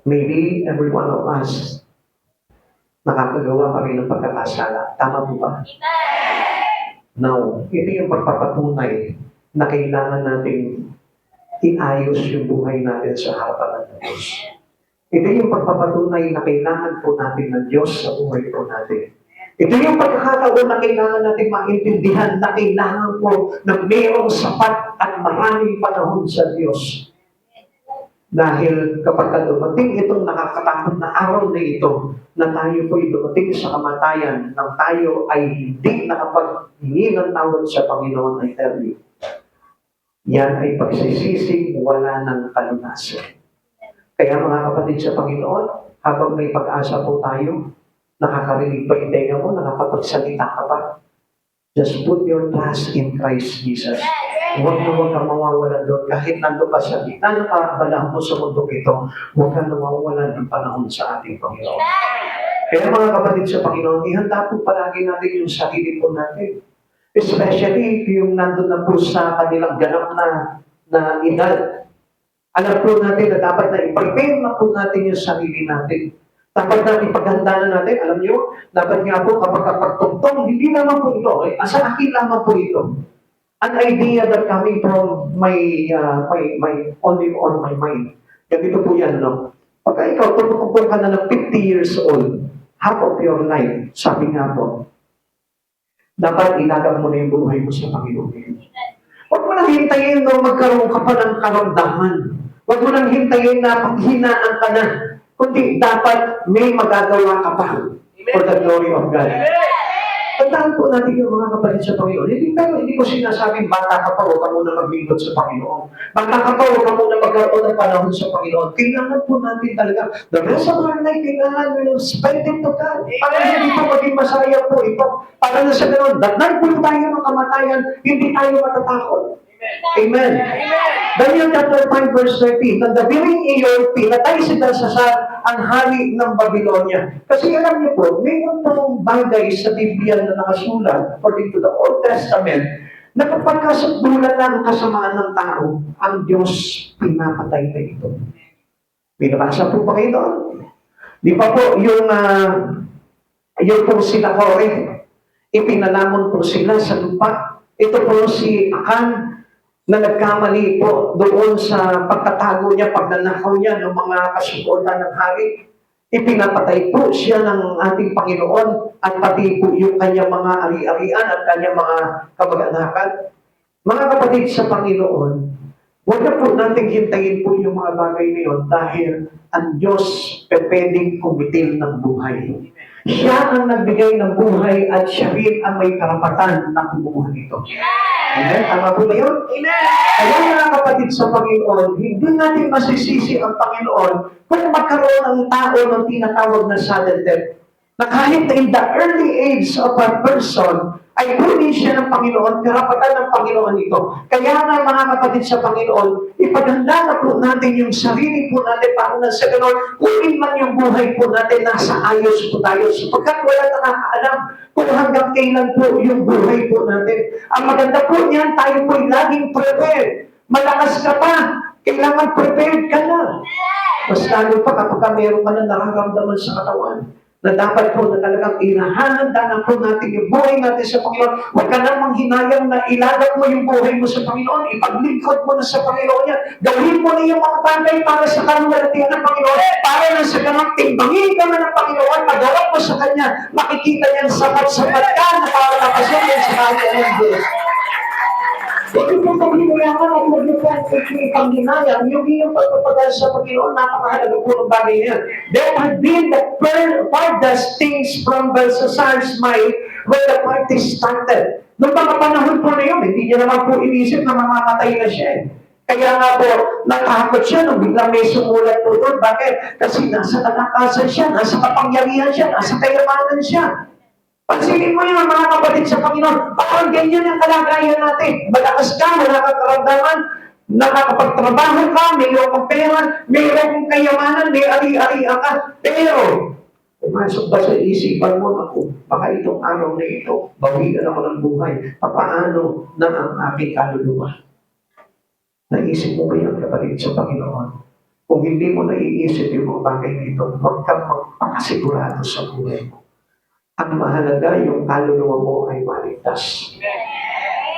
Maybe every one of us nakakagawa pa rin ng pagkakasala. Tama po ba? Now, ito yung pagpapatunay na kailangan natin iayos yung buhay natin sa harapan ng Diyos. Ito yung pagpapatunay na kailangan po natin ng Diyos sa buhay po natin. Ito yung pagkakataon na kailangan natin maintindihan na kailangan po na mayroong sapat at maraming panahon sa Diyos. Dahil kapag dumating itong nakakatakot na araw na ito, na tayo po'y dumating sa kamatayan, nang tayo ay hindi nakapaghingi ng tawad sa Panginoon, I tell you, yan ay pagsisisig wala ng kalunasan. Kaya mga kapatid sa Panginoon, habang may pag-asa po tayo, nakakarinig pa yung tenga mo, nakakapagsalita ka pa. Just put your trust in Christ Jesus. Huwag kang mawawala doon. Kahit nandun ka sa gitna ng kaabalahan mo sa mundo ito, huwag kang nawawala ng panahon sa ating Panginoon. Kaya mga kapatid sa Panginoon, ihanda po palagi natin yung sarili po natin. Especially yung nandun na po sa kanilang ganap na edad. Alam po natin na dapat na i-prepare na po natin yung sarili natin. Dapat natin paghanda na natin, alam nyo, dapat nga po kapag pagtugtong, hindi naman po ito, sa akin lamang po ito. An idea that coming from my only on my mind. Ganito po yan, no? Pagka ikaw, tugtong ka na ng 50 years old, half of your life, sabi nga po, dapat ilagak mo na yung buhay mo sa Panginoon. Huwag mo nang hintayin na magkaroon ka pa ng karamdaman. Huwag mo nang hintayin na paghinaan ka na. Kundi dapat may magagawa ka pa for the glory of God. Tandaan po natin yung mga kapatid sa Panginoon. Hindi ko sinasabing bata ka pa, huwag ka muna maglingkod sa Panginoon. Bata ka pa, huwag ka muna magkaroon ng panahon sa Panginoon. Kailangan po natin talaga, the rest of our life, kailangan spend it to God. Para hindi po maging masaya po ito. Para na sa ganoon, datnan po tayo ng kamatayan, hindi tayo matatakot. Amen. Daniel chapter 5 verse 13, nang dabiring iyon, pinatay si Belshazzar ang hari ng Babylonia. Kasi alam niyo po, mayroon pong bagay sa Biblia na nakasulat, according to the Old Testament, na kapag kasagdulan ng kasamaan ng tao, ang Diyos pinapatay na ito. Binabasa po ba kayo doon? Di pa po yung po sila Kore, ipinalamon po sila sa lupa. Ito po si Akan, na nagkamali po doon sa pagtatago niya, pagnanakaw niya ng mga kasuporta ng hari. Ipinapatay po siya ng ating Panginoon at pati po yung kanyang mga ari-arian at kanyang mga kamag-anakan. Mga kapatid sa Panginoon, huwag na po natin hintayin po yung mga bagay na yun dahil ang Diyos pwedeng kumitil ng buhay. Siya ang nagbigay ng buhay at siya rin ang may karapatan na kumuha nito. Amen? Tama po ba yun? Amen. Kaya mga kapatid sa Panginoon, hindi natin masisisi ang Panginoon kung magkaroon ng tao ng tinatawag na sudden death. Na kahit in the early age of a person, ay kunin siya ng Panginoon, karapatan ng Panginoon ito. Kaya nga mga kapatid sa Panginoon, ipaganda na po natin yung sarili po natin para na sa ganon, kunin man yung buhay po natin, nasa ayos po tayo. Sapagkat wala nakakaalam kung hanggang kailan po yung buhay po natin. Ang maganda po niyan, tayo po'y laging prepared. Malakas ka pa, kailangan prepared ka na. Mas lalo pa kapag meron ka na nararamdaman sa katawan na dapat po na talagang inahahanda na po natin yung buhay natin sa Panginoon. Huwag ka na manghinayang na ilagak mo yung buhay mo sa Panginoon. Ipaglingkod mo na sa Panginoon yan. Gawin mo na yung mga bagay para sa kaluwalhatian ng Panginoon. Para na sa ganang timbangin ka na ng Panginoon. Pagawag mo sa Kanya, makikita niyan sapat-sapat ka na para makasunod sa Kanya ng Diyos. Hindi po paghinayaan at huwag niyo po ipanghinayang yung iyong pagpapagal sa Panginoon, napakahalaga po ng bagay yan. There had been the farthest things from Belshazzar's mind when the party started. Noong mga panahon po na yun, hindi niya naman po inisip na mamamatay na siya. Kaya nga po, natakot siya nung biglang may sumulat po doon. Bakit? Kasi nasa kalakasan siya, nasa kapangyarihan siya, nasa kayamanan siya. Pansinin mo yun, mga kapatid sa Panginoon. Parang ganyan ang kalagayan natin. Malakas ka, wala kang karamdaman, nakakapagtrabaho ka, mayroon kang pera, mayroon kang kayamanan, may ari-arian ka. Pero, pumasok ba sa isipan mo, ako, baka itong araw na ito, bawian ako ng buhay. Papaano na ang aking kaluluwa? Naisip mo ba yan, kapatid sa Panginoon? Kung hindi mo naiisip yung mga bagay na ito, huwag kang magpakasigurado sa buhay mo. Ang mahalaga, yung kaluluwa mo ay maligtas.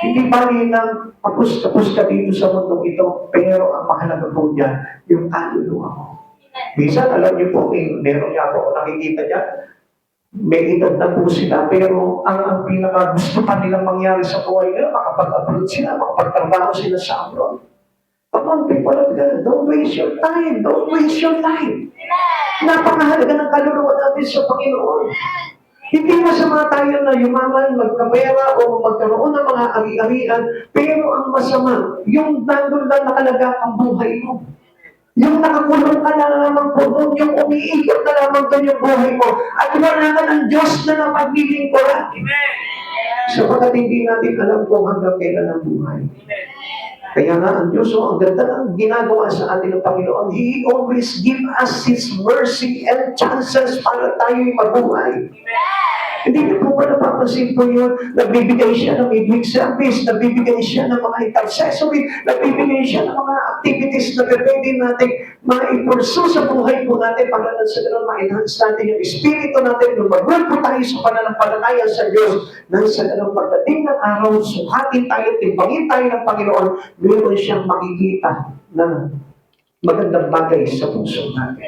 Hindi bali ng tapos ka dito sa mundong ito, pero ang mahalaga po dyan, yung kaluluwa mo. Minsan, alam niyo po, meron niya ako nakikita dyan, may edad na po sila, pero ang pinaka gusto pa nilang mangyari sa buhay nila, makapag-abroad sila, makapagtrabaho sila sa abroad. Come on, people of God, don't waste your time, don't waste your life. Napakahalaga ng kaluluwa natin sa Panginoon. Hindi masama tayo na yumaman, magkapera o magkaroon ng mga ari-arian, pero ang masama, yung nandun lang nakalaga ang buhay mo. Yung nakakulong ka na lamang po doon, yung umiikot na lamang doon yung buhay mo, at wala ka ng Diyos na napaglilingkuran. Sapagkat hindi natin alam kung hanggang kailan ang buhay. Kaya nga ang Diyos, ang ganda ng ginagawa sa atin ng Panginoon, He always give us His mercy and chances para tayo'y mabuhay. Hindi niyo po ba napapansin po yun? Nagbibigay siya ng midweek service, nagbibigay siya ng mga intercessory, nagbibigay siya ng mga activities na pwede natin ma-pursue sa buhay po natin para na sa ganun ma-enhance natin yung espiritu natin, lumagod po tayo sa pananampalataya sa Diyos, nang sa ganun pagdating ng araw, sukatin tayo, timbangin tayo ng Panginoon, meron siyang makikita na magandang bagay sa puso natin.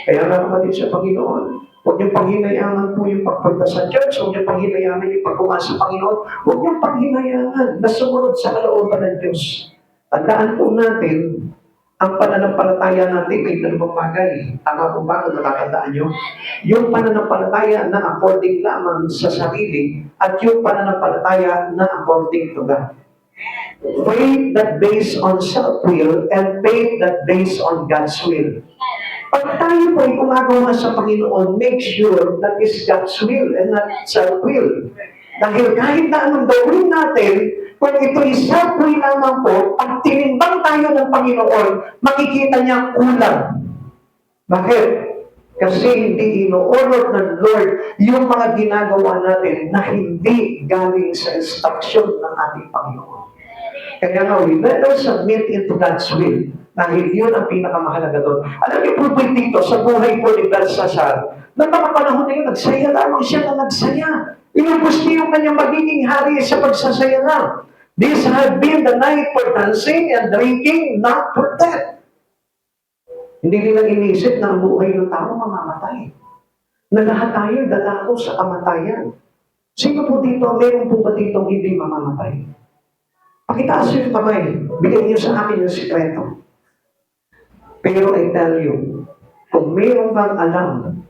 Kaya nga kapatid sa Panginoon, huwag niyong panghinayangan po yung pagpunta sa church, huwag niyong panghinayangan yung pagkuha sa Panginoon, huwag niyong panghinayangan na sumunod sa kalooban ng Diyos. Tandaan po natin, ang pananampalataya natin ay dalawang bagay. Tama po ba kung nakakandaan niyo? Yung pananampalataya na according lamang sa sarili at yung pananampalataya na according to God. Faith that based on self-will and faith that based on God's will. Pag tayo po ay gumagawa sa Panginoon, make sure that is God's will and not self-will. Dahil kahit na anong gawin natin, kung ito'y self-will lamang po, pag tinimbang tayo ng Panginoon, makikita niya kulang. Bakit? Kasi hindi ino-honor ng Lord yung mga ginagawa natin na hindi galing sa instruction ng ating Panginoon. Kaya nga, we better submit into God's will. Dahil yun ang pinakamahalaga doon. Alam niyo po dito, sa buhay po ni Belshazzar, noong mga panahon na yun, nagsaya lamang siya na nagsaya. Inubos niya yung kanyang magiging hari sa pagsasaya na. This had been the night for dancing and drinking, not for death. Hindi nila inisip na ang buhay ng tao mamamatay. Na lahat tayo dadako sa kamatayan. Sino po dito, meron po ba dito hindi mamamatay? Pakitaas yung kamay, bigyan niyo sa akin yung sikreto. Pero I tell you, kung mayroon kang alam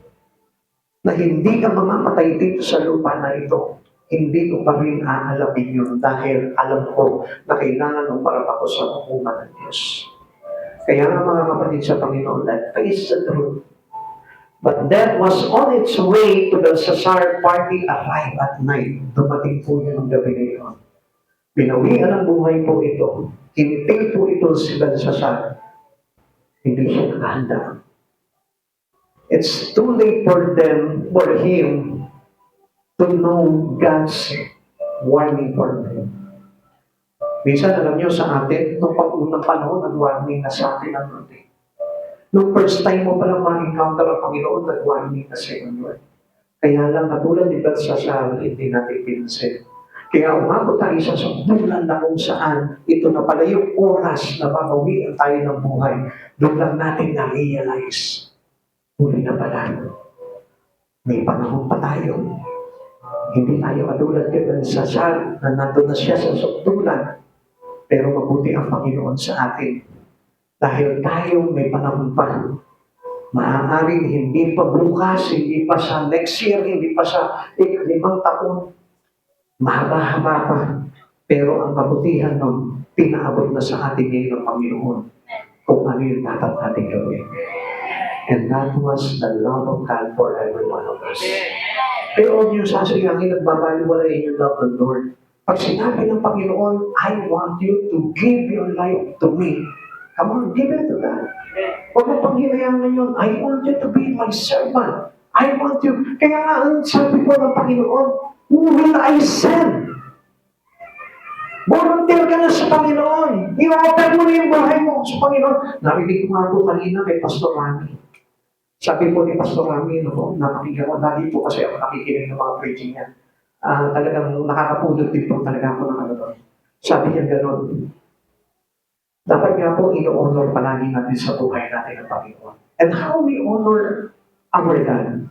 na hindi ka mamamatay dito sa lupa na ito, hindi ko pa rin aalamin yun dahil alam ko na kailangan ng para ako sa hukuman ng Diyos. Kaya nga mga kapatid sa Panginoon, let's face the truth. But that was on its way to the Cesar party arrived at night. Dumating po yun ng gabi na yun. Binawian ang buhay po ito. Kinitil po ito si Belshazzar. Hindi siya nakahanda. It's too late for him to know God's warning for them. Minsan, alam niyo sa atin, nung pag-unang panahon, nag-warning na sa atin ang Lord. Nung first time mo palang ma-encounter ang Panginoon, nag-warning na sa inyo. Kaya lang, katulad ni Belshazzar, hindi natin pinansin. Kaya umabot tayo sa sumbulan na kung saan ito na pala yung oras na mabawian tayo ng buhay. Doon lang natin na-realize. Huli na pala. May panahon pa tayo. Hindi tayo katulad kay Belshazzar na nandun na siya sa sumbulan. Pero mabuti ang Panginoon sa atin. Dahil tayo may panahon pa. Maaaring hindi pa bukas, hindi pa sa next year, hindi pa sa 5 taon. Mahaba-haba pa. Pero ang kabutihan nun, pinaabot na sa atin ngayon ng Panginoon kung ano yung dapat natin gawin. And that was the love of God for every one of us. Pero huwag niyo sasayangin at babaliwalain yung love of the Lord. Pag sinabi ng Panginoon, I want you to give your life to me. Come on, give it to God. Huwag mo pang hinayangan yun. I want you to be my servant. I want you. Kaya nga, ang sabi po ng Panginoon, who will I send? Volunteer ka na sa Panginoon. I-offer mo na yung buhay mo sa Panginoon. Narinig ko nga po kanina kay Pastor Rami. Sabi po ni Pastor Rami, napakinggan ko, lagi po kasi ako nakikinig ng mga preaching niya. Talagang nakakapulot din po talaga ako ng ano doon. Sabi niya gano'n. Dapat nga po ino-honor palagi natin sa buhay natin ng Panginoon. And how we honor our God?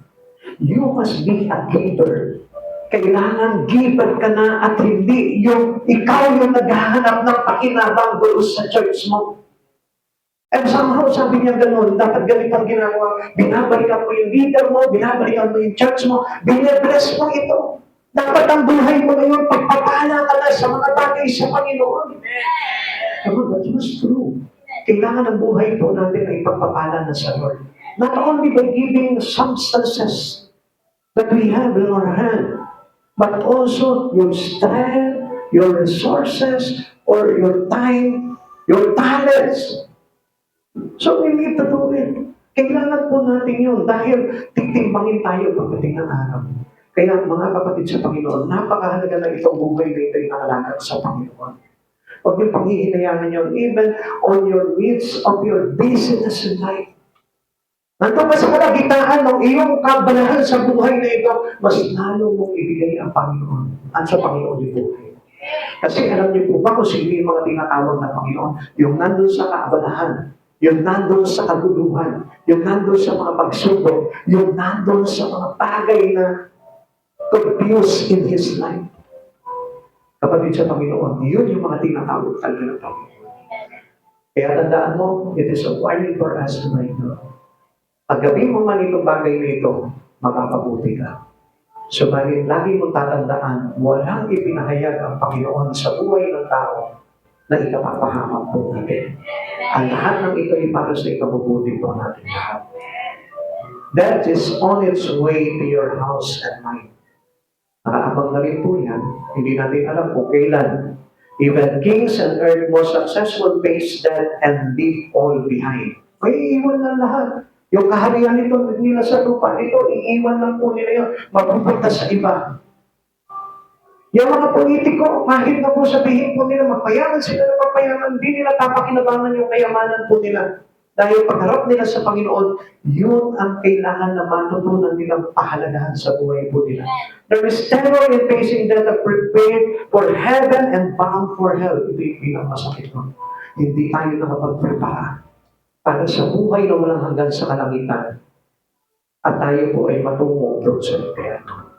You must be a giver. Kailangan giver ka na at hindi yung ikaw yung naghahanap ng pakinabang doon sa church mo. And somehow, sabi niya gano'n, dapat ganit ang ginagawa. Binabalikan mo yung leader mo, binabalikan mo yung church mo, binabless mo ito. Dapat ang buhay mo ngayon, pagpapala ka na sa mga bagay sa Panginoon. Come that was true. Kailangan ang buhay po natin ay pagpapala na sa Lord. Not only by giving substances that we have in our hand, but also your strength, your resources, or your time, your talents. So we need to do it. Kailangan po natin yun dahil titimbangin tayo pagdating ng araw. Kaya mga kapatid sa Panginoon, napakahalaga na itong buhay na ito'y nakalagak sa Panginoon. Huwag yung panghihinayangan yun, even on your needs of your business in life. Nandun ka sa kalagitaan ng iyong kabalahan sa buhay na ito, mas lalo mong ibigay ang Panginoon at sa Panginoon yung buhay. Kasi alam niyo po ba kung sino yung mga tinatawag ng Panginoon? Yung nandun sa kaabalahan, yung nandun sa kaguluhan, yung nandun sa mga pagsubok, yung nandun sa mga bagay na confused in his life. Kapatid sa Panginoon, yun yung mga tinatawag talaga ng Panginoon. Kaya tandaan mo, it is a warning for us right now. Pag gawin mo man itong bagay na ito, makapabuti ka. Subalit, lagi mong tatandaan, walang ipinahayag ang Panginoon sa buhay ng tao na ikapapahamak po natin. Ang lahat ng ito ay para sa ikabubuti po natin lahat. That is on its way to your house and mine. Nakaabang na rin po yan. Hindi natin alam kung kailan. Even kings and earth most successful face death and leave all behind. May iiwan na lahat. Yung kaharian nila sa lupa, ito, iiwan lang po nila yun. Mapupunta sa iba. Yung mga politiko, kahit na po sabihin po nila, magpayaman sila na magpayaman, hindi nila papakinabangan yung kayamanan po nila. Dahil pagharap nila sa Panginoon, yun ang kailangan na matutunan nilang pahalagahan sa buhay po nila. There is terror in facing death that prepared for heaven and bound for hell. Ito yung pinakamasakit nun. Hindi tayo nakapag-prepare para sa buhay na walang hanggan sa kalangitan. At tayo po ay matungo doon sa impyerno.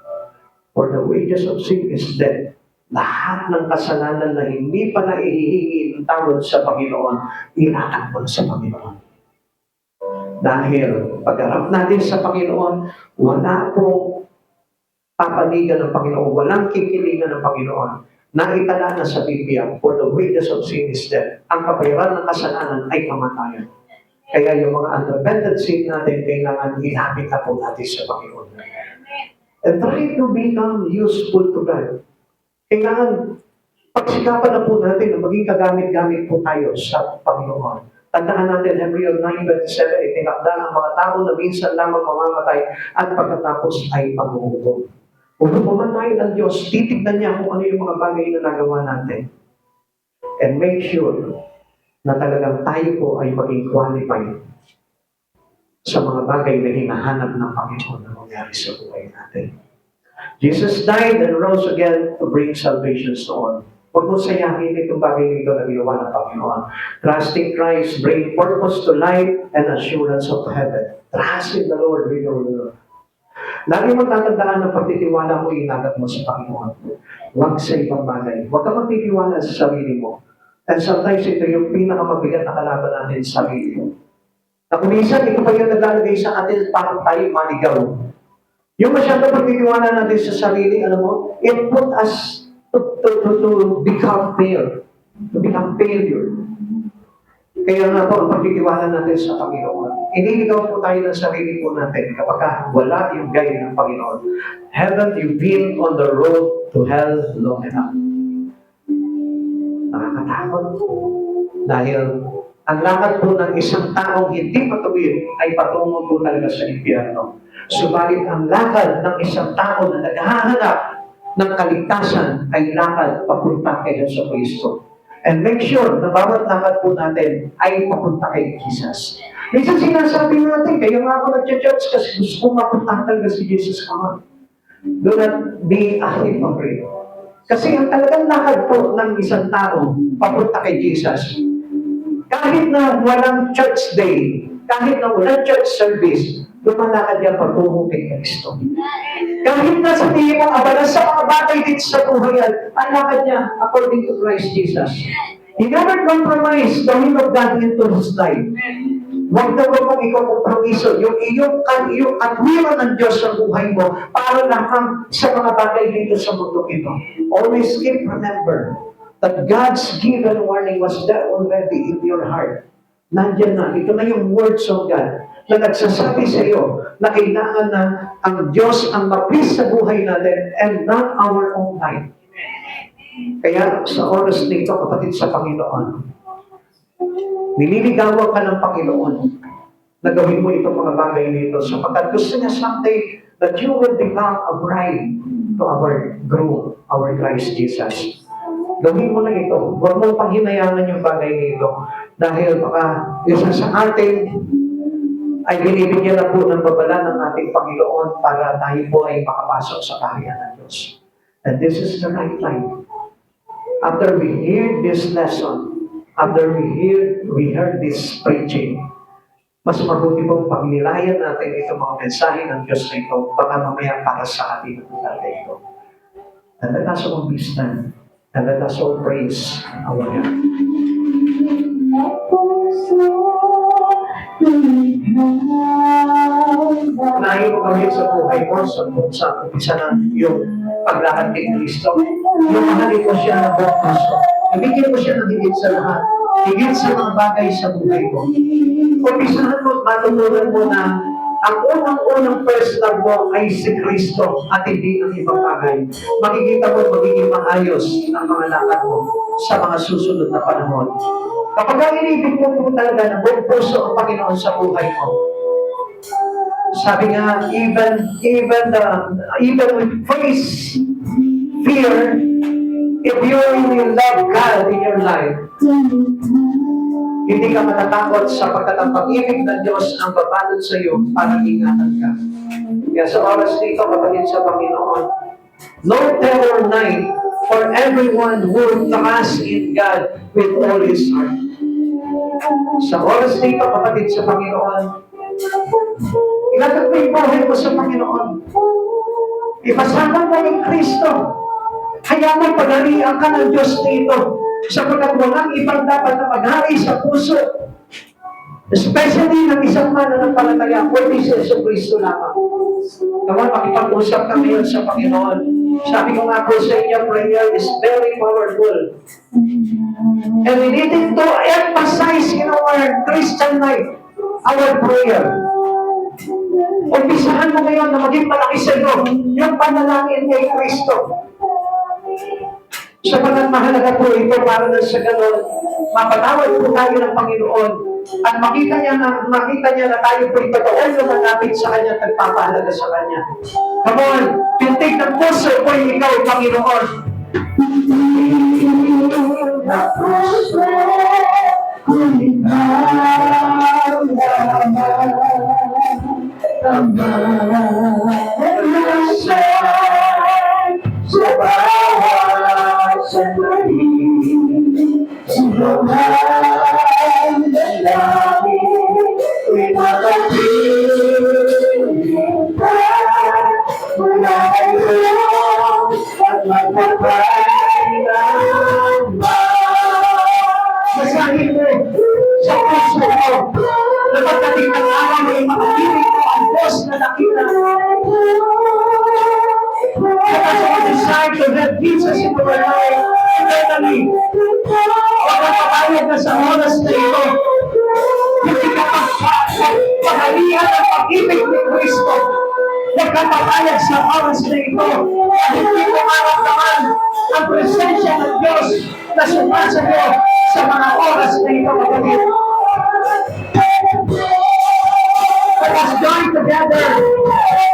For the wages of sin is death. Lahat ng kasalanan na hindi pa naihihingi ng tawad sa Panginoon, inatakbo sa Panginoon. Dahil pagharap natin sa Panginoon, wala pong papanigan ng Panginoon, walang kikilingan ng Panginoon. Naitala na sa Biblia, for the wages of sin is death. Ang kabayaran ng kasalanan ay kamatayan. Kaya yung mga unrepentant sin natin, kailangan ilapit na po natin sa Panginoon. And try to become useful to God. Kailangan pagsikapan na po natin na maging kagamit-gamit po tayo sa Panginoon. Tandaan natin, Hebrews 9:27, itinakda ang mga tao na minsan lamang mamamatay at pagkatapos ay paghuhukom. Kung pumatay ng Diyos, titignan niya kung ano yung mga bagay na nagawa natin. And make sure na talagang tayo po ay maging qualified sa mga bagay na hinahanap ng Panginoon na mangyari sa buhay natin. Jesus died and rose again to bring salvation to all. Huwag mo sayahin itong bagay nito na ginawa ng Panginoon. Trusting Christ bring purpose to life and assurance of heaven. Trust in the Lord with your will. Lagi mo tatandaan ng pagtitiwala mo, inagat mo sa Panginoon. Huwag sa ibang bagay. Huwag ka magtitiwala sa sarili mo. And sometimes ito yung pinakamabigat na kalaban natin sa sarili mo. Na kung minsan, ito pa yung naglalagay sa atin para tayo maligaw. Yung masyadong pagtitiwala natin sa sarili, alam mo, it put us to become failure. To become failure. Kaya nga po, ang pagtitiwala natin sa Panginoon. Iniligaw po tayo ng sarili po natin kapag wala yung guide ng Panginoon. Haven't you been on the road to hell long enough? Nakakatakot po. Dahil ang lakad po ng isang taong hindi matuwid ay patungo po talaga sa impyerno. Subalit ang lakad ng isang tao na naghahanap ng kaligtasan ay lakad papunta kay Yesu Kristo. And make sure na bawat lakad po natin ay papunta kay Jesus. Minsan sinasabi natin, kaya nga ako nag-church kasi gusto kong mapunta talaga si Jesus. Come on. Do not be a hypocrite. Kasi ang talagang lakad po ng isang tao papunta kay Jesus, kahit na walang church day, kahit na walang church service, lumalakad yan patungo kay Kristo. Kahit na sabihin mo, abala sa mga bagay dito sa buhay yan, ang lakad niya according to Christ Jesus. He never compromised the will of God into his life. Huwag na huwag mong ikaw kompromiso. Yung katwiran ng Diyos sa buhay mo para lang sa mga bagay dito sa mundo ito. Always keep remember that God's given warning was there already in your heart. Nandiyan na. Ito na yung words of God na nagsasabi sa iyo na kailangan na ang Diyos ang mapis sa buhay natin and not our own life. Kaya sa oras nito, kapatid sa Panginoon, nililigawan ka ng Panginoon na gawin mo itong mga bagay nito sapagkat gusto niya someday that you will become a bride to our groom, our Christ Jesus. Gawin mo na ito. Huwag mong panghinayangan yung bagay nito dahil baka isa sa atin ay binibigyan na po ng babala ng ating Panginoon para tayo po ay makapasok sa kaharian ng Diyos. And this is the right time. After we hear this lesson, after we heard this preaching, mas mabuti pong pagnilayan natin itong mga mensahe ng Diyos na ito, baka mamaya para sa atin ang talaga ito. And let us all be stand, and let us all praise our God. Unahin mo kami sa buhay mo, sa umpisa na yung paglakad kay Kristo. Yung mahalin mo siya ng buong puso. Ibigyan mo siya ng higit sa lahat. Higit sa mga bagay sa buhay mo. Umpisahan mo at matutunan mo na ang unang first love mo ay si Kristo at hindi ang ibang bagay. Makikita mo magiging maayos ang mga lakad mo sa mga susunod na panahon. Kapag ang inibig mo po talaga ng buong puso ang Panginoon sa buhay mo, sabi nga, even with faith, fear, if you really love God in your life, hindi ka matatakot sapagkat ang pag-ibig ng Diyos ang babalot sa iyo para ingatan ka. Kaya sa oras dito, kapatid sa Panginoon, no terror night for everyone who trusts in God with all his heart. Sa oras dito, kapatid sa Panginoon, ilagay mo yung buhay mo sa Panginoon. Ipasama mo yung Kristo. Kaya mo pagharian ka ng Diyos dito. Sapagkat walang ibang dapat na maghari sa puso. Especially ng isang mananampalataya, kundi si Yesu Kristo lamang. Naman, makipag-usap ka ngayon sa Panginoon. Sabi ko nga po sa inyo, prayer is very powerful. And we need to emphasize in our Christian life, our prayer. Umpisahan mo ngayon na maging malaki sa iyo yung panalangin kay Kristo. Sapagat mahalaga po ito para na sa ganon, mapatawad po tayo ng Panginoon at makita niya na tayo po ipatoon lumalapit sa Kanya at nagpapahalaga sa Kanya. Come on, pintig ng puso po ikaw, Panginoon. Na puso ko ikaw sa bawat sandali, sinuhan ng langit, pinakapiling ka, mula ngayon at magpapailanman. Masahin mo sa puso mo, na pagdating ng araw ay makapiling mo ang Diyos na nakita. Because we decide to have Jesus in our life eternally. Huwag ang papayag na sa oras na ito. Hindi ka pagpahalian ang pag-ibig ni Kristo. Huwag kang papayag sa oras na ito. Hindi mo maramdaman ang presensya ng Diyos na sumasayo sa mga oras na ito magalit. Let us join together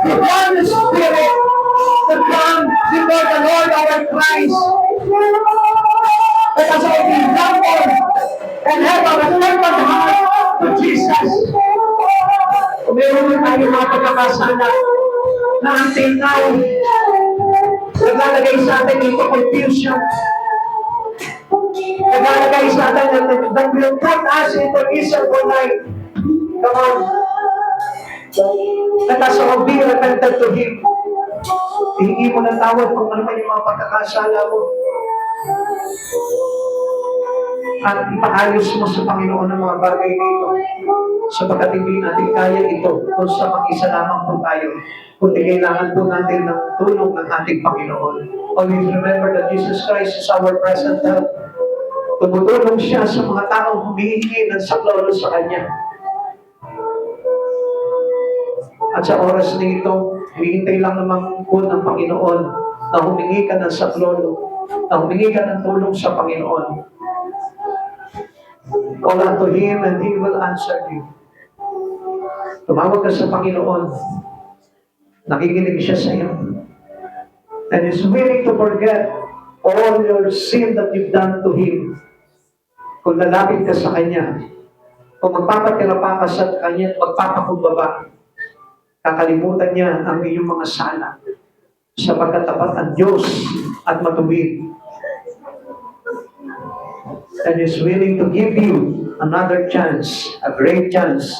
with one Spirit to come before the Lord our Christ. Let us all be humble and have a repentant heart to Jesus. Kung meron na tayo mga pagkakasala na until now, naglalagay sa atin ito confusion. Naglalagay sa atin that will put us into miserable life. Come on. Let us all be repentant to Him. Hihingi mo ng tawad kung ano man yung mga pagkakasala mo. At ipaayos mo sa Panginoon ang mga bagay dito. Sapagkat hindi natin kaya ito kung sa mag-isa lamang po tayo. Kundi kailangan po natin ng tulong ng ating Panginoon. Always remember that Jesus Christ is our present help. Tumutulong siya sa mga taong humihingi ng saklolo sa Kanya. At sa oras na ito, hinihintay lang naman po ng Panginoon na humingi ka ng saklolo, na humingi ka ng tulong sa Panginoon. Call unto Him and He will answer you. Tumawag ka sa Panginoon, nakikinig siya sa iyo, and is willing to forget all your sin that you've done to Him. Kung lalapit ka sa Kanya, kung magpapatira pa ka sa Kanya at magpapakumbaba, kakalimutan niya ang iyong mga sala sapagkat tapat ang Diyos at matuwid. And is willing to give you another chance, a great chance,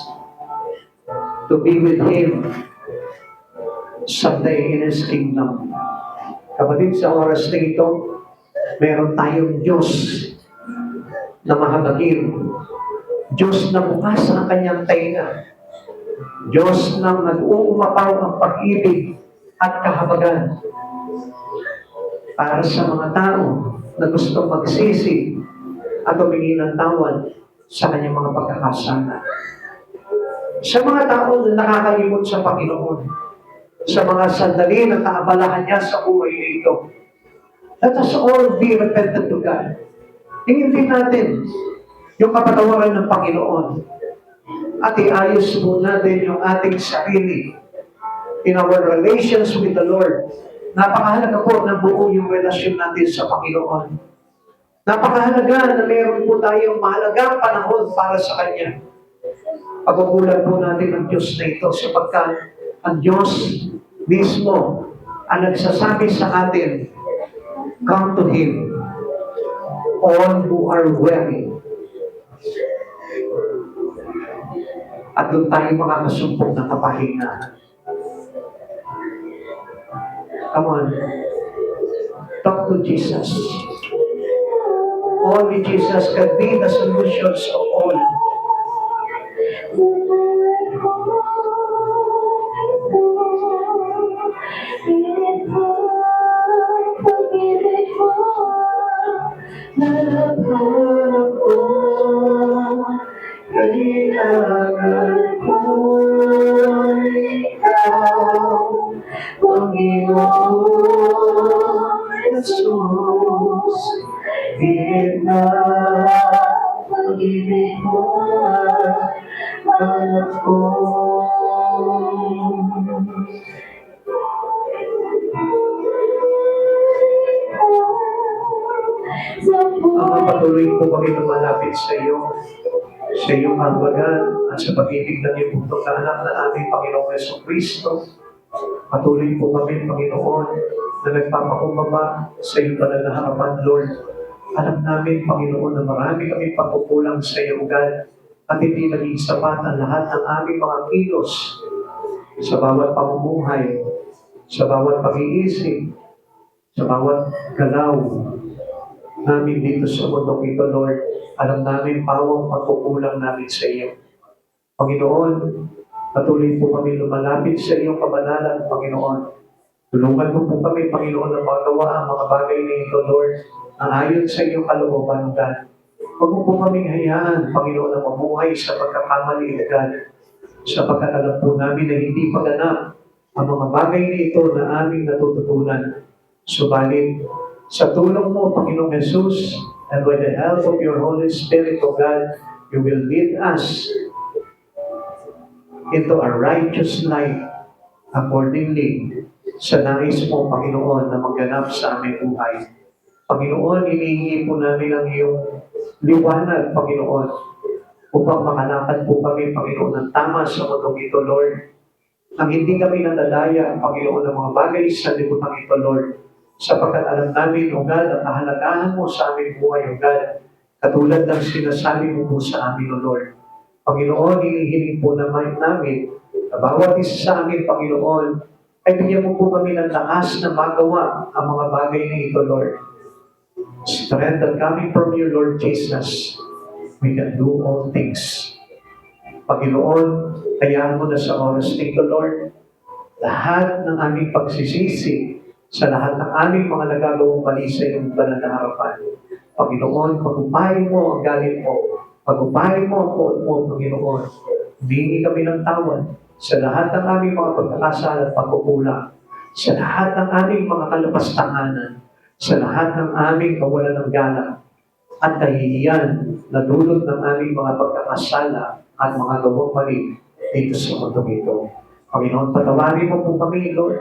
to be with Him someday in His kingdom. Kapatid, sa oras na ito, meron tayong Diyos na mahabagin. Diyos na bukas ang kanyang tainga. Diyos na nag-uumapaw ang pag-ibig at kahabagan para sa mga tao na gustong magsisi at humingi ng tawad sa kanyang mga pagkakasala. Sa mga tao na nakakalimot sa Panginoon, sa mga sandali na kaabalahan niya sa buhay nito, let us all be repentant to God. Hingin din natin yung kapatawaran ng Panginoon at iayos po natin yung ating sarili in our relations with the Lord. Napakahalaga po na buo yung relasyon natin sa Panginoon. Napakahalaga na mayroon po tayong mahalagang panahon para sa Kanya. Pagkukulan po natin ang Diyos na ito sapagkat ang Diyos mismo ang nagsasabi sa atin, come to Him, all who are weary. At doon tayo makakasumpong ng kapahingahan. Come on. Talk to Jesus. Only Jesus can be the solutions of all. kailangan ko ikaw, Panginoon Jesus. Higit na pag-ibig mo hanap ko. Ama, patuloy po kami lumalapit sa iyo, sa iyong hangganan at sa pag-ibig ng iyong bundok na anak na aming Panginoong Jesucristo. Patuloy po kami, Panginoon, na nagpapakumbaba sa iyong banal na harapan, Lord. Alam namin, Panginoon, na marami kami pagkukulang sa iyong God at hindi naging sapat ang lahat ng aming mga kilos sa bawat pamumuhay, sa bawat pag-iisip, sa bawat galaw namin dito sa mundong ito, Lord. Alam namin, pawang pagkukulang namin sa iyo. Panginoon, patuloy po kami lumalapit sa iyong kabanalan, Panginoon. Tulungan mo po kami, Panginoon, na magawa ang mga bagay na ito, Lord, ang ayon sa iyong kalooban, God. Huwag mo po kaming hayaan, Panginoon, na mamuhay sa pagkakamali, God. Sapagkat alam po namin na hindi paganap ang mga bagay na ito na aming natututunan. Subalit, sa tulong mo, Panginoong Jesus, and with the help of your Holy Spirit, O God, you will lead us into a righteous life accordingly sa nais mo, Panginoon, na magganap sa aming buhay. Panginoon, inihingi po namin ang iyong liwanag, Panginoon, upang makalakad po kami, Panginoon, ng tama sa mundong ito, Lord. Nang hindi kami nalalaya, Panginoon, ng mga bagay sa liputan ito, Lord. Sapagkat alam namin, O God, ang kahalagahan mo sa aming buhay, O God, katulad ng sinasabi mo po sa amin, O Lord. Panginoon, hinihiling po naman namin na bawat isa sa amin, Panginoon, ay bigyan mo po kami ng lakas na magawa ang mga bagay na ito, Lord. Strength that coming from you, Lord Jesus, we can do all things. Panginoon, hayaan mo na sa oras nito, Lord, lahat ng aming pagsisisi sa lahat ng aming mga nagagawang mali sa iyong banal na harapan. Panginoon, pag-upahin mo ang galit mo. Pag-upahin mo ang poon mo, Panginoon. Humingi kami ng tawad sa lahat ng aming mga pagkakasala at pagkukulang, sa lahat ng aming mga kalapastanganan, sa lahat ng aming kawalan ng galang at kahihiyan na dulot ng aming mga pagkakasala at mga gawang mali dito sa mundo ito. Panginoon, patawarin mo po kami, Lord.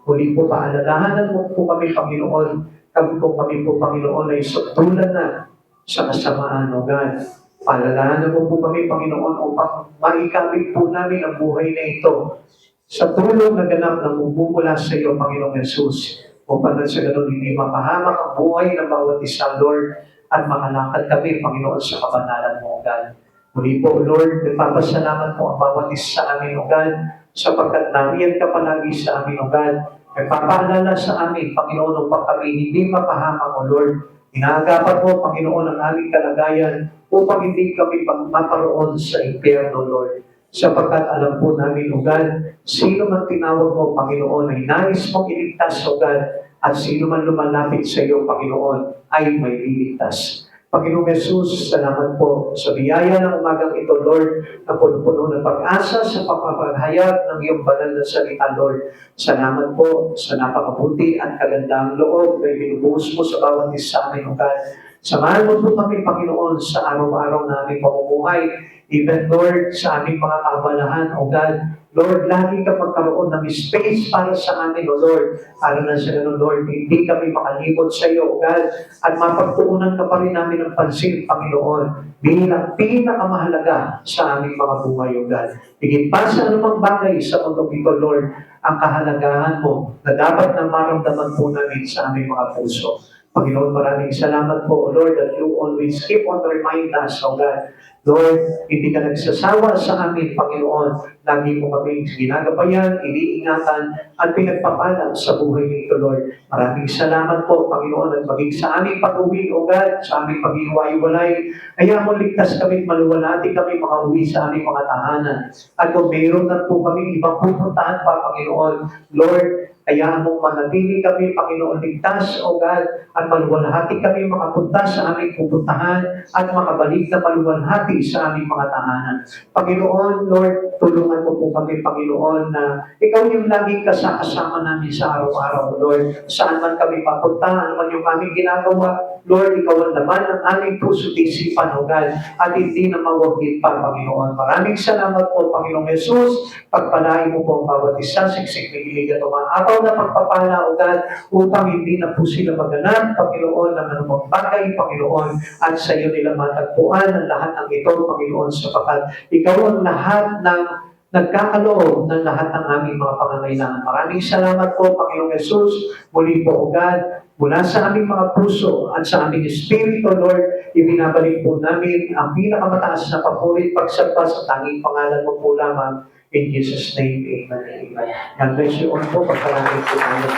Muli po, paalalahanan mo po kami, Panginoon. Kami po, Panginoon, ay suktulan na sa kasamaan, O God. Paalalahanan mo po kami, Panginoon, upang maikabit po namin ang buhay na ito sa tulong na ganap na bumumula sa iyo, Panginoong Jesus. Upang sa ganun hindi mapahamak ang buhay ng bawat isa, Lord, at makalakad kami, Panginoon, sa kabanalan mo, O God. Muli po, Lord, nagpapasalamat po ang bawat isa sa amin, O God, sapagkat nariyan ka palagi sa amin, O God. Nagpapaalala sa amin, Panginoon, upang kami hindi mapahamak, O Lord. Inaagapan mo, Panginoon, ang aming kalagayan upang hindi kami maparoon sa impyerno, Lord. Sapagkat alam po namin, O God, sino man tinawag mo, Panginoon, ay nais mong iligtas, O God, at sino man lumalapit sa iyo, Panginoon, ay may iligtas. Panginoong Jesus, salamat po sa biyaya ng umagang ito, Lord, na puno-puno ng pag-asa sa pagpapahayag ng iyong banal na salita, Lord. Salamat po sa napakabuti at kagandang loob na ibinubuhos mo sa bawat isa sa amin, O God. Samahan mo po kami, Panginoon, sa araw-araw na aming pamumuhay, even, Lord, sa aming mga kaabalahan, O God. Lord, lagi ka magkaroon ng space para sa amin, O Lord. Para na sa ganun, Lord, hindi kami makalimot sa iyo, O God, at mapagtuunan ka pa rin namin ng pansin, Panginoon, bilang pinakamahalaga sa aming mga buhay, O God. Higit pa sa anumang bagay sa mundo ito, Lord, ang kahalagahan mo na dapat na maramdaman po namin sa aming mga puso. Panginoon, maraming salamat po, Lord, that you always keep on remind us, O God. Lord, hindi ka nagsasawa sa amin, Panginoon. Lagi mo kami ginagabayan, iniingatan, at pinagpapala sa buhay nito, Lord. Maraming salamat po, Panginoon, at maging sa aming pag-uwi, O God, sa aming pag-iwalay. Kaya mo ligtas kami, maluwalhati kami makauwi sa aming mga tahanan. At kung mayroon na po kami ibang pupuntahan pa, Panginoon, Lord, Hayaan mong manatili kami, Panginoon, ligtas, O God, at maluwalhati kami makapunta sa aming pupuntahan at makabalik na maluwalhati sa aming mga tahanan. Panginoon, Lord, tulungan mo po kami, Panginoon, na Ikaw yung laging kasama namin sa araw-araw, Lord. Saan man kami papunta, ano man yung aming ginagawa, Lord, Ikaw ang laman ng aming puso at isipan, O God, at hindi na mawaglit pa, Panginoon. Maraming salamat po, Panginoong Jesus. Pagpalain mo po ang bawat isa, siksik, nagilig at umaapaw na pagpapala, O God, upang hindi na po sila maganap, Panginoon, ng anumang bagay, Panginoon, at sa iyo nila matagpuan ang lahat ng ito, Panginoon, sapagkat Ikaw ang lahat ng nagkakaloob ng lahat ng aming mga pangangailangan. Maraming salamat po, Panginoong Jesus. Muli po, O God, mula sa aming mga puso at sa aming espiritu, Lord, ibinabalik po namin ang pinakamataas na papuri, pagsamba sa tanging pangalan mo po lamang. In Jesus' name, amen. Amen. God bless you all po. Pagkaraming po tayo.